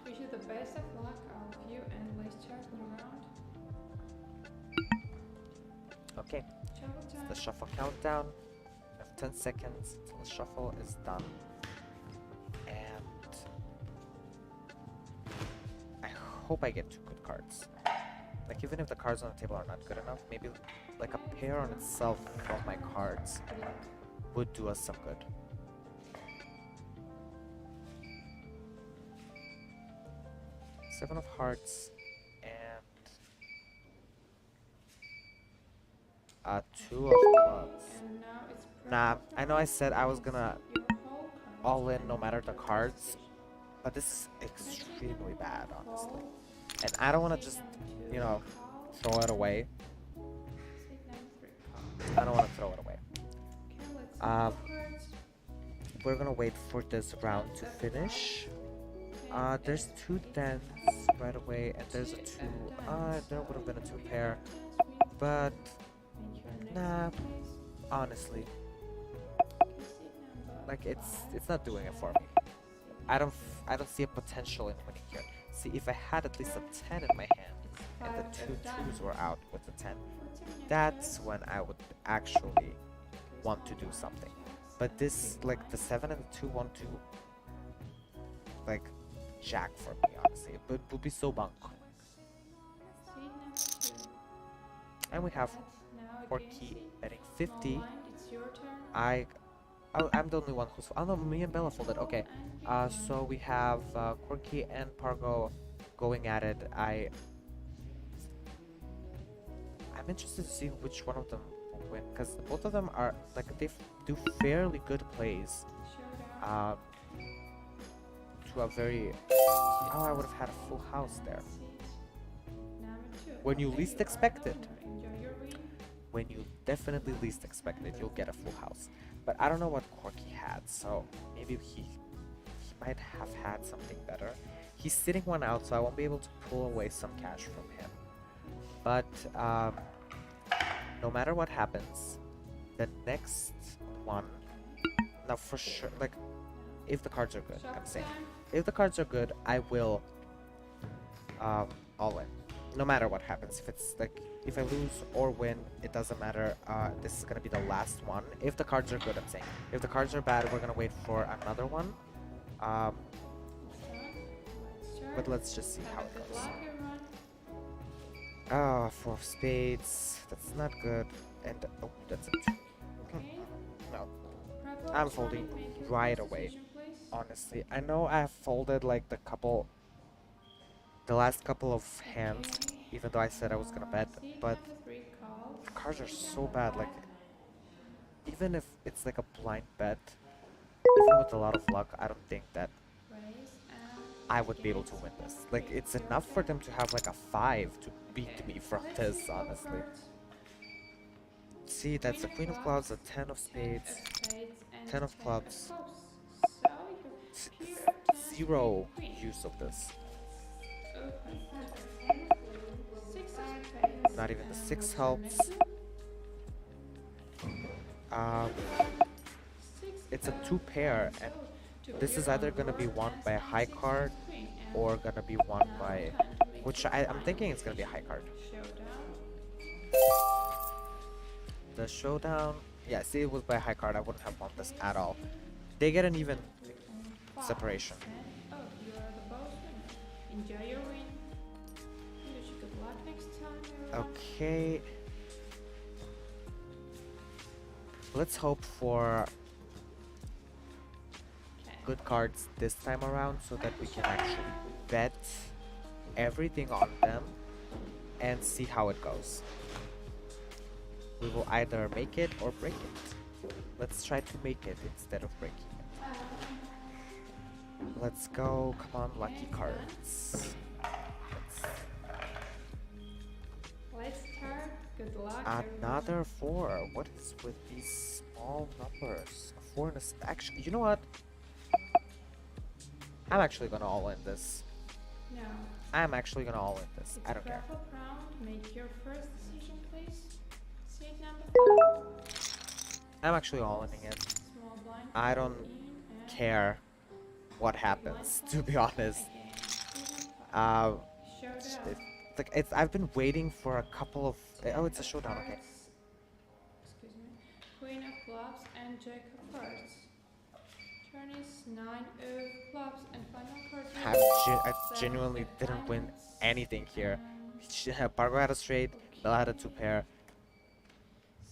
Wish you the best of luck, all of you, and let's check one round. Okay, Shuffle it's time. the shuffle countdown. We have 10 seconds until the shuffle is done. And I hope I get two good cards. Like even if the cards on the table are not good enough, maybe like a pair on itself of my cards Good luck. would do us some good. Seven of hearts and two of clubs. And now it's Nah, purple I know I round. said I was It's gonna your whole cards all in and no now matter the your first cards, decision. but this is extremely bad, honestly. Call. And I don't want to Seat just, number 2, you know, call. throw it away. Seat number 3, call. I don't want to throw it away. Okay, let's see Um, your cards. We're gonna wait for this round to finish. There's two tens right away, and there's a two. There would have been a two pair, but nah, honestly, like it's not doing it for me. I don't see a potential in winning here. See, if I had at least a 10 in my hand and the two twos were out with the 10, that's when I would actually want to do something. But this, like the 7 and the 2 want to, like, jack for me, honestly. But it would be so bunk. And we have Porky betting 50. I'm the only one who's. Oh no, me and Bella folded. Okay. So we have Corky and Pargo going at it. I'm interested to see which one of them will win, because both of them are like they do fairly good plays. To a very. Oh, I would have had a full house there. When you least expect it. When you definitely least expect it, you'll get a full house. But I don't know what Corky had, so maybe he might have had something better. He's sitting one out, so I won't be able to pull away some cash from him. But no matter what happens, the next one, now for sure, like, if the cards are good, I'm saying, if the cards are good, I will all in. No matter what happens, if it's like, if I lose or win, it doesn't matter. This is gonna be the last one. If the cards are good, I'm saying. If the cards are bad, we're gonna wait for another one. But let's just see how it goes. Ah, 4 of spades. That's not good. And oh, that's a 2. No, I'm folding right away. Honestly, I know I have folded like the last couple of hands, even though I said I was gonna bet, but the cards are so bad. Like, even if it's like a blind bet, even with a lot of luck, I don't think that I would be able to win this. Like, it's enough for them to have like a 5 to beat me from this, honestly. See, that's the Queen of Clubs, a 10 of spades, 10 of clubs. Zero use of this. Not even the 6 helps. It's a 2 pair, and this is either gonna be won by a high card or gonna be won by, which I'm thinking it's gonna be a high card. The showdown, yeah, see, it was by a high card. I wouldn't have won this at all. They get an even separation. Enjoy your win. Wish you good luck next time, everyone. Okay. Let's hope for good cards this time around so that we can actually bet everything on them and see how it goes. We will either make it or break it. Let's try to make it instead of breaking it. Let's go. Come on, lucky cards. Let's start. Good luck. Another 4. What is with these small numbers? A 4 and a actually, you know what? I'm actually gonna all in this. No. I'm actually gonna all in this. It's I don't care. purple round. Make your first decision, please. Seat number 5. I'm actually all in it. Small blind. I don't and care what happens, to be honest. Showdown. I've been waiting for a couple of. Oh, it's a showdown. Okay. Excuse me. Queen of clubs and jack of hearts. Turn is 9 of clubs and final card. I genuinely didn't win anything here. Pargo had a straight, Bella had a two pair.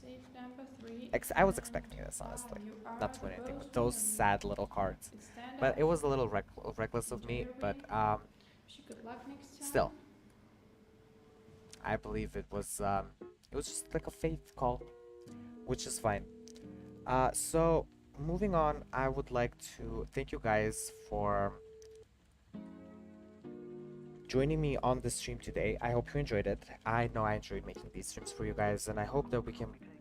Save number 3. I was and expecting this, wow, honestly. you are Not to win the anything, boss but those winner. sad little cards. It's stand But up. it was a little reckless of Enjoy me, your but win. Wish you good luck next time. still, I believe it was just like a faith call, which is fine. So moving on, I would like to thank you guys for joining me on the stream today. I hope you enjoyed it. I know I enjoyed making these streams for you guys, and I hope that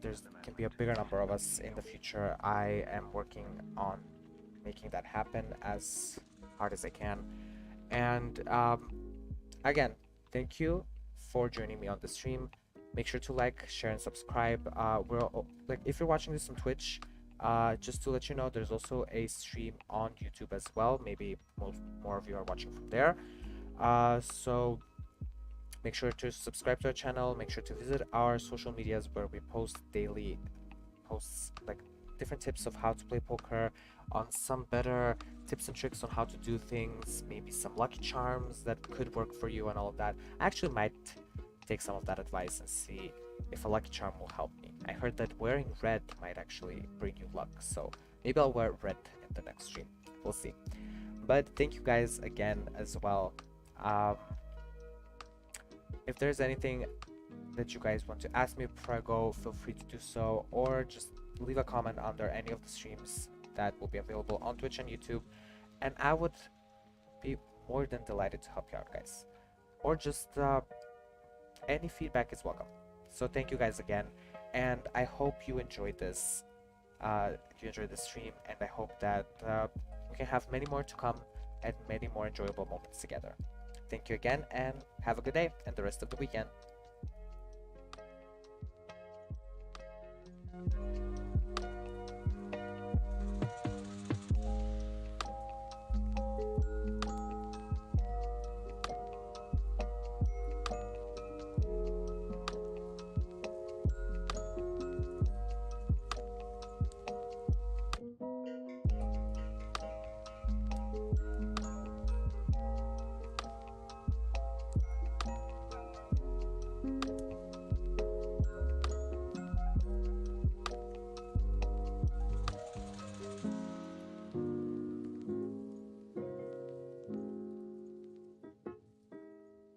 there can be a bigger number of us in the future. I am working on making that happen as hard as I can. And again, thank you for joining me on the stream. Make sure to like, share, and subscribe. Like if you're watching this on Twitch, just to let you know, there's also a stream on YouTube as well. Maybe more of you are watching from there. So make sure to subscribe to our channel. Make sure to visit our social medias where we post daily posts, like different tips of how to play poker, on some better tips and tricks on how to do things, maybe some lucky charms that could work for you and all of that. I actually might take some of that advice and see if a lucky charm will help me. I heard that wearing red might actually bring you luck, so maybe I'll wear red in the next stream. We'll see. But thank you guys again as well. If there's anything that you guys want to ask me before I go, feel free to do so, or just leave a comment under any of the streams that will be available on Twitch and YouTube, and I would be more than delighted to help you out, guys. Or just any feedback is welcome. So thank you guys again, and I hope you enjoyed this. You enjoyed the stream, and I hope that we can have many more to come and many more enjoyable moments together. Thank you again, and have a good day and the rest of the weekend.